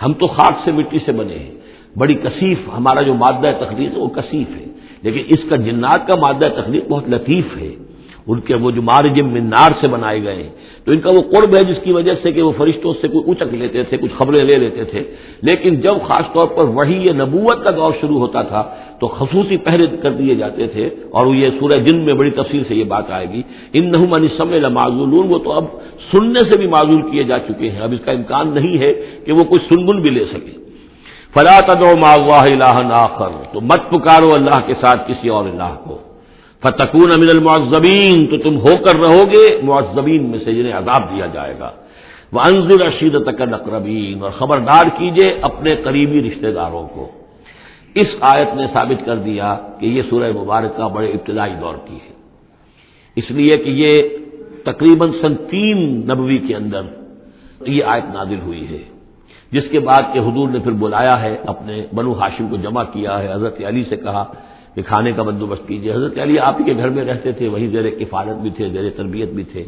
ہم تو خاک سے مٹی سے بنے ہیں، بڑی کثیف ہمارا جو مادہ تخلیق ہے وہ کثیف ہے، لیکن اس کا جنات کا مادہ تخلیق بہت لطیف ہے ان کے وہ جو مارج من نار سے بنائے گئے ہیں، تو ان کا وہ قرب ہے جس کی وجہ سے کہ وہ فرشتوں سے کوئی اچک لیتے تھے، کچھ خبریں لے لیتے تھے، لیکن جب خاص طور پر وحی نبوت کا دور شروع ہوتا تھا تو خصوصی پہرے کر دیے جاتے تھے، اور یہ سورہ جن میں بڑی تفصیل سے یہ بات آئے گی، انہم عن السمع لمعزولون، وہ تو اب سننے سے بھی معزول کیے جا چکے ہیں، اب اس کا امکان نہیں ہے کہ وہ کوئی سنگن بھی لے سکے۔ فلا تدعوا مع اللہ الہا آخر، تو مت پکارو اللہ کے ساتھ کسی اور الہ کو، فتکون من المعذبین، تو تم ہو کر رہو گے معذبین میں سے جنہیں عذاب دیا جائے گا۔ وانذر عشیرتک الاقربین، اور خبردار کیجئے اپنے قریبی رشتہ داروں کو۔ اس آیت نے ثابت کر دیا کہ یہ سورہ مبارکہ بڑے ابتدائی دور کی ہے، اس لیے کہ یہ تقریباً سن 3 نبوی کے اندر یہ آیت نازل ہوئی ہے، جس کے بعد کہ حضور نے پھر بلایا ہے، اپنے بنو ہاشم کو جمع کیا ہے، حضرت علی سے کہا کہ کھانے کا بندوبست کیجیے۔ حضرت علی آپ ہی کے گھر میں رہتے تھے، وہی زیر کفالت بھی تھے، زیر تربیت بھی تھے،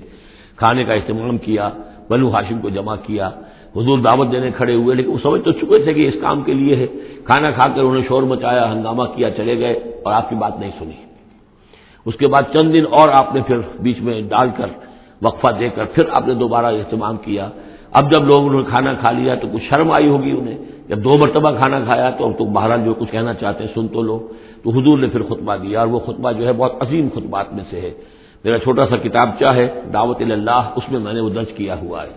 کھانے کا اہتمام کیا، بنو ہاشم کو جمع کیا، حضور دعوت دینے کھڑے ہوئے، لیکن وہ سمجھ تو چکے تھے کہ اس کام کے لیے ہے۔ کھانا کھا کر انہوں نے شور مچایا، ہنگامہ کیا، چلے گئے اور آپ کی بات نہیں سنی۔ اس کے بعد چند دن اور آپ نے پھر بیچ میں ڈال کر وقفہ دے کر پھر آپ نے دوبارہ اہتمام کیا۔ اب جب لوگوں نے کھانا کھا لیا تو کچھ شرم آئی ہوگی انہیں، جب 2 مرتبہ کھانا کھایا تو اب تو بہرحال جو کچھ کہنا چاہتے ہیں سن تو لو، تو حضور نے پھر خطبہ دیا، اور وہ خطبہ جو ہے بہت عظیم خطبات میں سے ہے۔ میرا چھوٹا سا کتابچہ ہے دعوت اللہ، اس میں میں نے وہ درج کیا ہوا ہے۔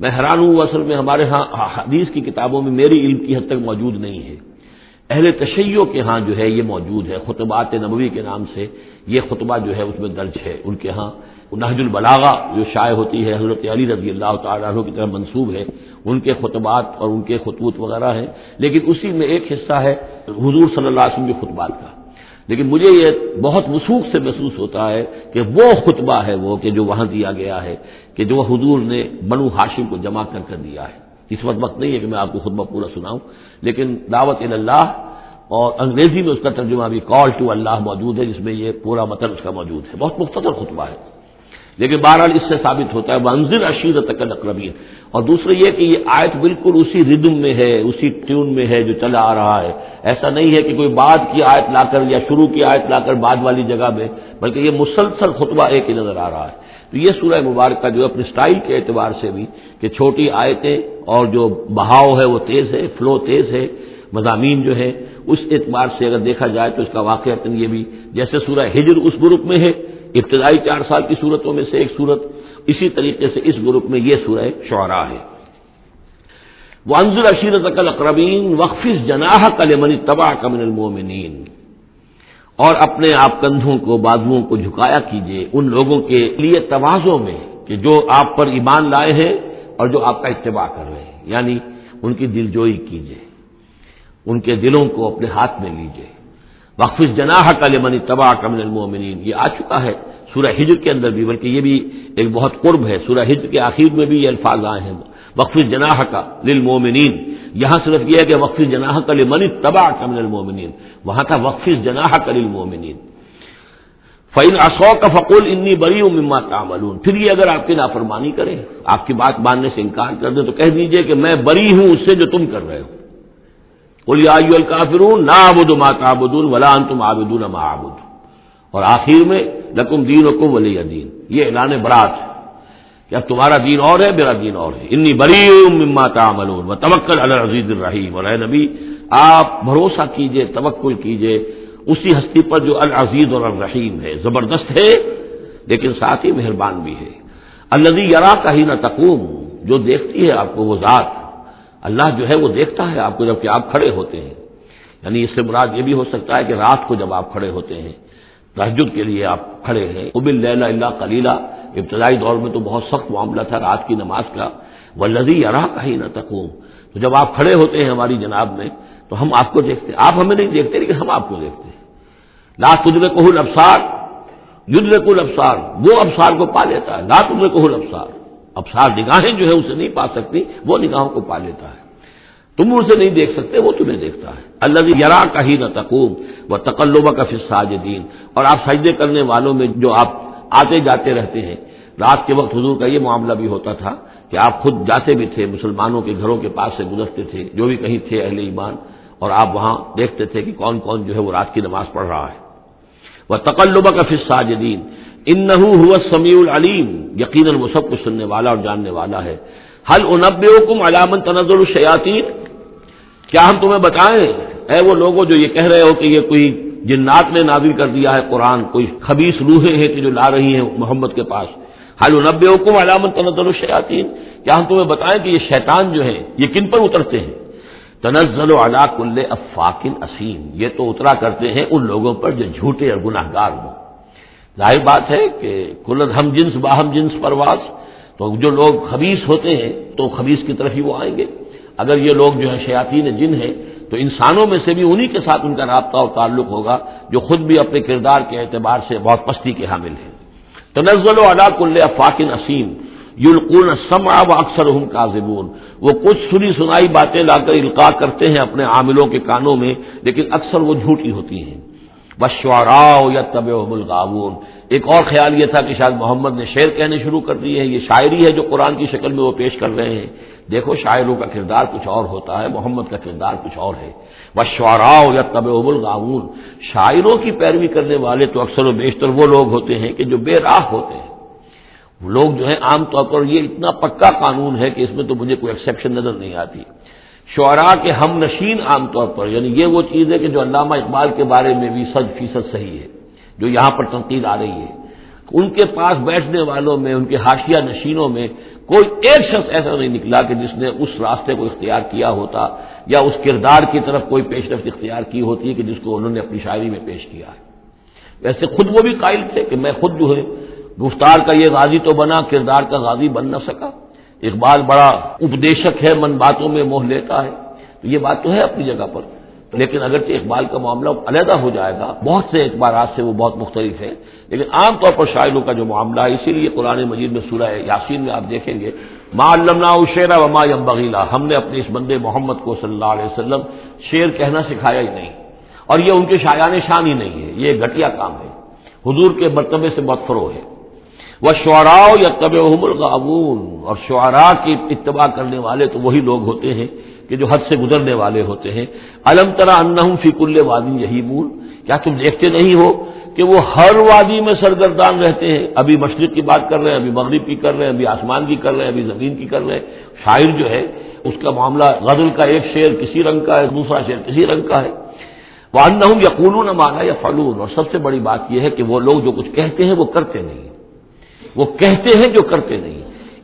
میں حیران ہوں، اصل میں ہمارے ہاں حدیث کی کتابوں میں میری علم کی حد تک موجود نہیں ہے، اہل تشیع کے ہاں جو ہے یہ موجود ہے، خطبات نبوی کے نام سے یہ خطبہ جو ہے اس میں درج ہے ان کے ہاں۔ نہج البلاغہ جو شائع ہوتی ہے حضرت علی رضی اللہ تعالیٰ عنہ کی طرف منسوب ہے، ان کے خطبات اور ان کے خطوط وغیرہ ہیں، لیکن اسی میں ایک حصہ ہے حضور صلی اللہ علیہ وسلم کے خطبات کا۔ لیکن مجھے یہ بہت وثوق سے محسوس ہوتا ہے کہ وہ خطبہ ہے وہ کہ جو وہاں دیا گیا ہے، کہ جو حضور نے بنو ہاشم کو جمع کر دیا ہے۔ اس وقت نہیں ہے کہ میں آپ کو خطبہ پورا سناؤں، لیکن دعوت اللہ اور انگریزی میں اس کا ترجمہ بھی کال ٹو اللہ موجود ہے، جس میں یہ پورا متن اس کا موجود ہے، بہت مختصر خطبہ ہے، لیکن بہرحال اس سے ثابت ہوتا ہے وانذر عشیرتک الاقربین۔ اور دوسرے یہ کہ یہ آیت بالکل اسی ردم میں ہے، اسی ٹیون میں ہے جو چلا آ رہا ہے، ایسا نہیں ہے کہ کوئی بعد کی آیت لا کر یا شروع کی آیت لا کر بعد والی جگہ میں، بلکہ یہ مسلسل خطبہ ایک ہی نظر آ رہا ہے۔ تو یہ سورہ مبارکہ جو اپنے سٹائل کے اعتبار سے بھی کہ چھوٹی آیتیں اور جو بہاؤ ہے وہ تیز ہے، فلو تیز ہے، مضامین جو ہے اس اعتبار سے اگر دیکھا جائے تو اس کا واقعہ یہ بھی جیسے سورہ ہجر اس گروپ میں ہے، ابتدائی 4 سال کی صورتوں میں سے ایک صورت، اسی طریقے سے اس گروپ میں یہ سورہ شعراء ہے۔ وانذر عشیرتک الاقربین واخفض جناحک لمن اتبعک من المؤمنین، اور اپنے آپ کندھوں کو، بازوؤں کو جھکایا کیجیے ان لوگوں کے لیے تواضع میں کہ جو آپ پر ایمان لائے ہیں اور جو آپ کا اتباع کر رہے ہیں، یعنی ان کی دلجوئی کیجیے، ان کے دلوں کو اپنے ہاتھ میں لیجیے۔ واخفض جناحک لمن اتبعک من المؤمنین، یہ آ چکا ہے سورہ ہجر کے اندر بھی، بلکہ یہ بھی ایک بہت قرب ہے، سورہ ہجر کے آخر میں بھی یہ الفاظ آئے ہیں واخفض جناحک للمؤمنین، یہاں صرف یہ ہے کہ واخفض جناحک لمن اتبعک من المؤمنین، وہاں تھا واخفض جناحک للمؤمنین۔ فإن عصوک فقل انی بریء مما تعملون، پھر یہ اگر آپ کی نافرمانی کریں، آپ کی بات ماننے سے انکار کر دیں تو کہہ دیجئے کہ میں بری ہوں اس سے جو تم کر رہے ہو۔ قل یا ایھا الکافرون لا اعبد ما تعبدون ولا انتم عابدون ما اعبد، اور آخر میں لکم دینکم ولی دین، یہ اعلان برات ہے کہ اب تمہارا دین اور ہے، میرا دین اور ہے۔ انی بریء مما تعملون وتوکل علی العزیز الرحیم، اور اے نبی آپ بھروسہ کیجئے، توکل کیجئے اسی ہستی پر جو العزیز اور الرحیم ہے، زبردست ہے لیکن ساتھ ہی مہربان بھی ہے۔ الذی یراک حین تقوم، جو دیکھتی ہے آپ کو وہ ذات، اللہ جو ہے وہ دیکھتا ہے آپ کو جب کہ آپ کھڑے ہوتے ہیں، یعنی اس سے مراد یہ بھی ہو سکتا ہے کہ رات کو جب آپ کھڑے ہوتے ہیں، تہجد کے لیے آپ کھڑے ہیں۔ قم اللیل الا قلیلا، ابتدائی دور میں تو بہت سخت معاملہ تھا رات کی نماز کا، والذی یراک حین تقوم، تو جب آپ کھڑے ہوتے ہیں ہماری جناب میں تو ہم آپ کو دیکھتے ہیں، آپ ہمیں نہیں دیکھتے لیکن ہم آپ کو دیکھتے ہیں۔ لا تدرکہ الابصار یدرک الابصار، وہ ابصار کو پا لیتا ہے، لا تدرکہ الابصار، ابصار نگاہیں جو ہے اسے نہیں پا سکتی، وہ نگاہوں کو پا لیتا ہے، تم اسے نہیں دیکھ سکتے، وہ تمہیں دیکھتا ہے۔ الذی یراک حین تقوم وتقلبک فی الساجدین، اور آپ سجدے کرنے والوں میں جو آپ آتے جاتے رہتے ہیں، رات کے وقت حضور کا یہ معاملہ بھی ہوتا تھا کہ آپ خود جاتے بھی تھے، مسلمانوں کے گھروں کے پاس سے گزرتے تھے جو بھی کہیں تھے اہل ایمان، اور آپ وہاں دیکھتے تھے کہ کون کون جو ہے وہ رات کی نماز پڑھ رہا ہے۔ وتقلبک فی الساجدین، انہ هو السمیع العلیم، یقیناً وہ سب کچھ سننے والا اور جاننے والا ہے۔ هل انبئکم علی من تنزل الشیاطین، کیا ہم تمہیں بتائیں اے وہ لوگوں جو یہ کہہ رہے ہو کہ یہ کوئی جنات نے نازل کر دیا ہے قرآن، کوئی خبیث روحیں ہیں کہ جو لا رہی ہیں محمد کے پاس، هل انبئکم علی من تنزل الشیاطین، کیا ہم تمہیں بتائیں کہ یہ شیطان جو ہیں یہ کن پر اترتے ہیں؟ تنزل علی کل افاک اثیم، یہ تو اترا کرتے ہیں ان لوگوں پر جو جھوٹے اور گناہگار ہوں۔ ظاہر بات ہے کہ کل ہم جنس باہم جنس پرواز، تو جو لوگ خبیث ہوتے ہیں تو خبیث کی طرف ہی وہ آئیں گے۔ اگر یہ لوگ جو ہے شیاطین جن ہیں تو انسانوں میں سے بھی انہی کے ساتھ ان کا رابطہ اور تعلق ہوگا جو خود بھی اپنے کردار کے اعتبار سے بہت پستی کے حامل ہیں۔ تنزل علی کل افاک اثیم یلقون السمع واکثرهم کاذبون، وہ کچھ سنی سنائی باتیں لا کر القاء کرتے ہیں اپنے عاملوں کے کانوں میں، لیکن اکثر وہ جھوٹی ہوتی ہیں۔ والشعراء یتبعهم الغاوون، ایک اور خیال یہ تھا کہ شاید محمد نے شعر کہنے شروع کر دیے ہیں، یہ شاعری ہے جو قرآن کی شکل میں وہ پیش کر رہے ہیں۔ دیکھو شاعروں کا کردار کچھ اور ہوتا ہے، محمد کا کردار کچھ اور ہے۔ والشعراء یتبعهم الغاوون، شاعروں کی پیروی کرنے والے تو اکثر و بیشتر وہ لوگ ہوتے ہیں کہ جو بے راہ ہوتے ہیں۔ وہ لوگ جو ہیں عام طور پر، یہ اتنا پکا قانون ہے کہ اس میں تو مجھے کوئی ایکسیپشن نظر نہیں آتی، شعراء کے ہم نشین عام طور پر، یعنی یہ وہ چیز ہے کہ جو علامہ اقبال کے بارے میں بھی 100% صحیح ہے، جو یہاں پر تنقید آ رہی ہے، ان کے پاس بیٹھنے والوں میں، ان کے حاشیہ نشینوں میں کوئی ایک شخص ایسا نہیں نکلا کہ جس نے اس راستے کو اختیار کیا ہوتا یا اس کردار کی طرف کوئی پیش رفت اختیار کی ہوتی ہے کہ جس کو انہوں نے اپنی شاعری میں پیش کیا ہے۔ ویسے خود وہ بھی قائل تھے کہ میں خود جو ہے گفتار کا یہ غازی تو بنا، کردار کا غازی بن نہ سکا۔ اقبال بڑا اپدیشک ہے، من باتوں میں موہ لیتا ہے، تو یہ بات تو ہے اپنی جگہ پر، لیکن اگرچہ اقبال کا معاملہ علیحدہ ہو جائے گا، بہت سے اعتبارات سے وہ بہت مختلف ہے، لیکن عام طور پر شاعروں کا جو معاملہ ہے، اسی لیے قرآن مجید میں سورہ یاسین میں آپ دیکھیں گے ما علمناہ الشعر وما ينبغی له، ہم نے اپنے اس بندے محمد کو صلی اللہ علیہ وسلم شعر کہنا سکھایا ہی نہیں، اور یہ ان کے شایان شان ہی نہیں ہے، یہ گھٹیا کام ہے، حضور کے مرتبے سے بہت فروغ ہے۔ والشعراء یتبعهم الغاوون، اور شعراء کی اتباع کرنے والے تو وہی لوگ ہوتے ہیں کہ جو حد سے گزرنے والے ہوتے ہیں۔ الم تری انہم فی کل واد یہیمون، کیا تم دیکھتے نہیں ہو کہ وہ ہر وادی میں سرگردان رہتے ہیں؟ ابھی مشرق کی بات کر رہے ہیں، ابھی مغرب کی کر رہے ہیں، ابھی آسمان کی کر رہے ہیں، ابھی زمین کی کر رہے ہیں۔ شاعر جو ہے اس کا معاملہ غزل کا ایک شعر کسی رنگ کا ہے، دوسرا شعر کسی رنگ کا ہے۔ وانہم یقولون ما لا یفعلون، اور سب سے بڑی بات یہ ہے کہ وہ لوگ جو کچھ کہتے ہیں وہ کرتے نہیں، وہ کہتے ہیں جو کرتے نہیں۔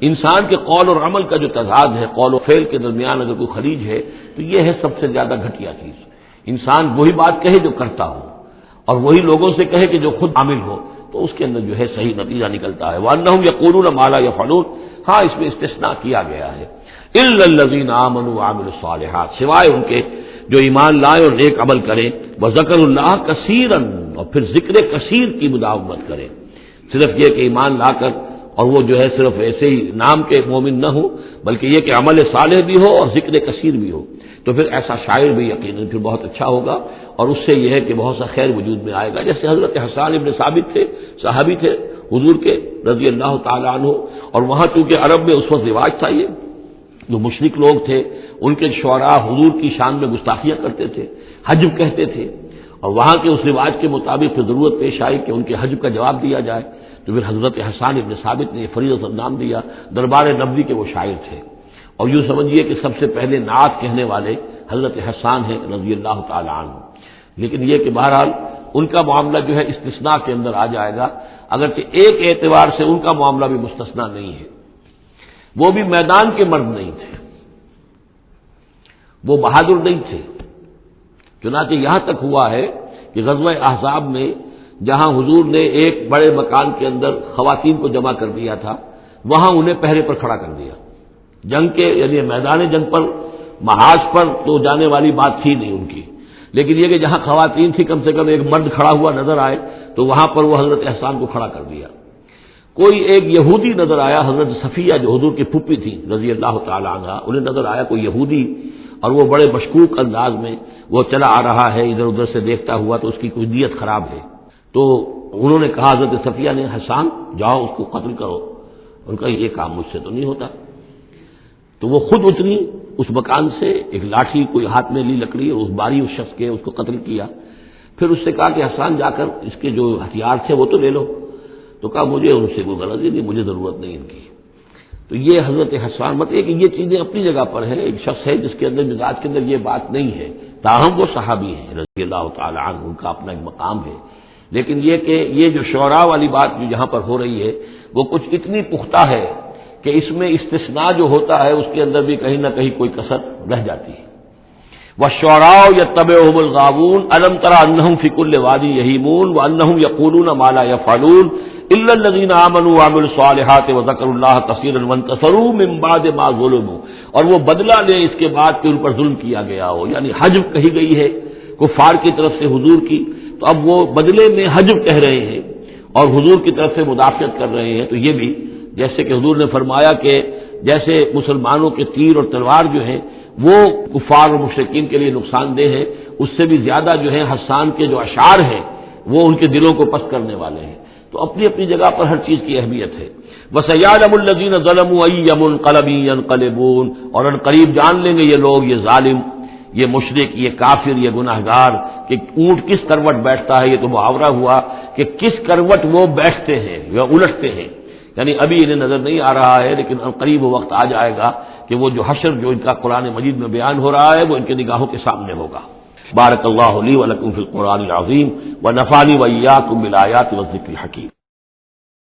انسان کے قول اور عمل کا جو تضاد ہے، قول و فعل کے درمیان اگر کوئی خلیج ہے تو یہ ہے سب سے زیادہ گھٹیا چیز۔ انسان وہی بات کہے جو کرتا ہو، اور وہی لوگوں سے کہے کہ جو خود عامل ہو، تو اس کے اندر جو ہے صحیح نتیجہ نکلتا ہے۔ وَأَنَّهُمْ يَقُولُونَ مَا لَا يَفْعَلُونَ، ہاں اس میں استثناء کیا گیا ہے، إِلَّا الَّذِينَ آمَنُوا وَعَمِلُوا الصَّالِحَاتِ، سوائے ان کے جو ایمان لائے اور نیک عمل کریں، وَذَكَرُوا اللَّهَ كَثِيرًا، اور پھر ذکر کثیر کی مداومت کریں۔ صرف یہ کہ ایمان لا کر اور وہ جو ہے صرف ایسے ہی نام کے مومن نہ ہو، بلکہ یہ کہ عمل صالح بھی ہو اور ذکر کثیر بھی ہو، تو پھر ایسا شاعر بھی یقیناً پھر بہت اچھا ہوگا، اور اس سے یہ ہے کہ بہت سا خیر وجود میں آئے گا۔ جیسے حضرت حسان ابن ثابت تھے، صحابی تھے حضور کے رضی اللہ تعالیٰ عنہ، اور وہاں چونکہ عرب میں اس وقت رواج تھا، یہ جو مشرک لوگ تھے ان کے شعراء حضور کی شان میں گستاخیاں کرتے تھے، حجب کہتے تھے، اور وہاں کے اس رواج کے مطابق پھر ضرورت پیش آئی کہ ان کے حجب کا جواب دیا جائے، تو پھر حضرت حسان ابن ثابت نے فریضۃ نام دیا، دربار نبوی کے وہ شاعر تھے، اور یوں سمجھیے کہ سب سے پہلے نعت کہنے والے حضرت حسان ہیں رضی اللہ تعالی عنہ۔ لیکن یہ کہ بہرحال ان کا معاملہ جو ہے استثناء کے اندر آ جائے گا، اگرچہ ایک اعتبار سے ان کا معاملہ بھی مستثنا نہیں ہے، وہ بھی میدان کے مرد نہیں تھے، وہ بہادر نہیں تھے۔ چنانچہ یہاں تک ہوا ہے کہ غزوہ احزاب میں جہاں حضور نے ایک بڑے مکان کے اندر خواتین کو جمع کر دیا تھا، وہاں انہیں پہرے پر کھڑا کر دیا، جنگ کے یعنی میدان جنگ پر محاذ پر تو جانے والی بات تھی نہیں ان کی، لیکن یہ کہ جہاں خواتین تھی کم سے کم ایک مرد کھڑا ہوا نظر آئے تو وہاں پر وہ حضرت احسان کو کھڑا کر دیا۔ کوئی ایک یہودی نظر آیا، حضرت صفیہ جو حضور کی پھوپھی تھی رضی اللہ تعالی عنہ، انہیں نظر آیا کوئی یہودی، اور وہ بڑے مشکوک انداز میں وہ چلا آ رہا ہے ادھر ادھر سے دیکھتا ہوا، تو اس کی کوئی نیت خراب ہے۔ تو انہوں نے کہا، حضرت صفیہ نے، حسان جاؤ اس کو قتل کرو، ان کا یہ کام مجھ سے تو نہیں ہوتا۔ تو وہ خود اتری اس مکان سے، ایک لاٹھی کوئی ہاتھ میں لی لکڑی، اور اس باری اس شخص کے اس کو قتل کیا۔ پھر اس سے کہا کہ حسان جا کر اس کے جو ہتھیار تھے وہ تو لے لو۔ تو کہا مجھے ان سے کوئی غرض نہیں، مجھے ضرورت نہیں ان کی۔ تو یہ حضرت حسان مطلب کہ یہ چیزیں اپنی جگہ پر ہیں، ایک شخص ہے جس کے اندر مزاج کے اندر یہ بات نہیں ہے، تاہم وہ صحابی ہیں رضی اللہ تعالی عنہ، ان کا اپنا ایک مقام ہے، لیکن یہ کہ یہ جو شعراء والی بات جو یہاں پر ہو رہی ہے وہ کچھ اتنی پختہ ہے کہ اس میں استثناء جو ہوتا ہے اس کے اندر بھی کہیں نہ کہیں کوئی کسر رہ جاتی ہے۔ وَالشُّعَرَاءُ يَتَّبِعُهُمُ الْغَاوُونَ أَلَمْ تَرَ أَنَّهُمْ فِي كُلِّ وَادٍ يَهِيمُونَ وَأَنَّهُمْ يَقُولُونَ مَا لَا يَفْعَلُونَ إِلَّا الَّذِينَ آمَنُوا وَعَمِلُوا الصَّالِحَاتِ وَذَكَرُوا اللَّهَ كَثِيرًا وَانتَصَرُوا مِن بَعْدِ مَا ظُلِمُوا، اور وہ بدلہ لیں اس کے بعد کہ ان پر ظلم کیا گیا ہو، یعنی حجب کہی گئی ہے کفار کی طرف سے حضور کی، تو اب وہ بدلے میں حجب کہہ رہے ہیں اور حضور کی طرف سے مدافعت کر رہے ہیں۔ تو یہ بھی جیسے کہ حضور نے فرمایا کہ جیسے مسلمانوں کے تیر اور تلوار جو ہیں وہ کفار اور مشرکین کے لیے نقصان دہ ہے، اس سے بھی زیادہ جو ہے حسان کے جو اشعار ہیں وہ ان کے دلوں کو پست کرنے والے ہیں۔ تو اپنی اپنی جگہ پر ہر چیز کی اہمیت ہے۔ وَسَيَعْلَمُ الَّذِينَ ظَلَمُوا أَيَّ مُنقَلَبٍ يَنقَلِبُونَ، اور ان قریب جان لیں گے یہ لوگ، یہ ظالم، یہ مشرک، یہ کافر، یہ گناہگار کہ اونٹ کس کروٹ بیٹھتا ہے، یہ تو محاورہ ہوا کہ کس کروٹ وہ بیٹھتے ہیں یا الٹتے ہیں، یعنی ابھی انہیں نظر نہیں آ رہا ہے لیکن قریب وہ وقت آ جائے گا کہ وہ جو حشر جو ان کا قرآن مجید میں بیان ہو رہا ہے وہ ان کی نگاہوں کے سامنے ہوگا۔ بارک اللہ لی و لکم فی القرآن العظیم و نفعنی و ایاکم بالآیات والذکر الحکیم۔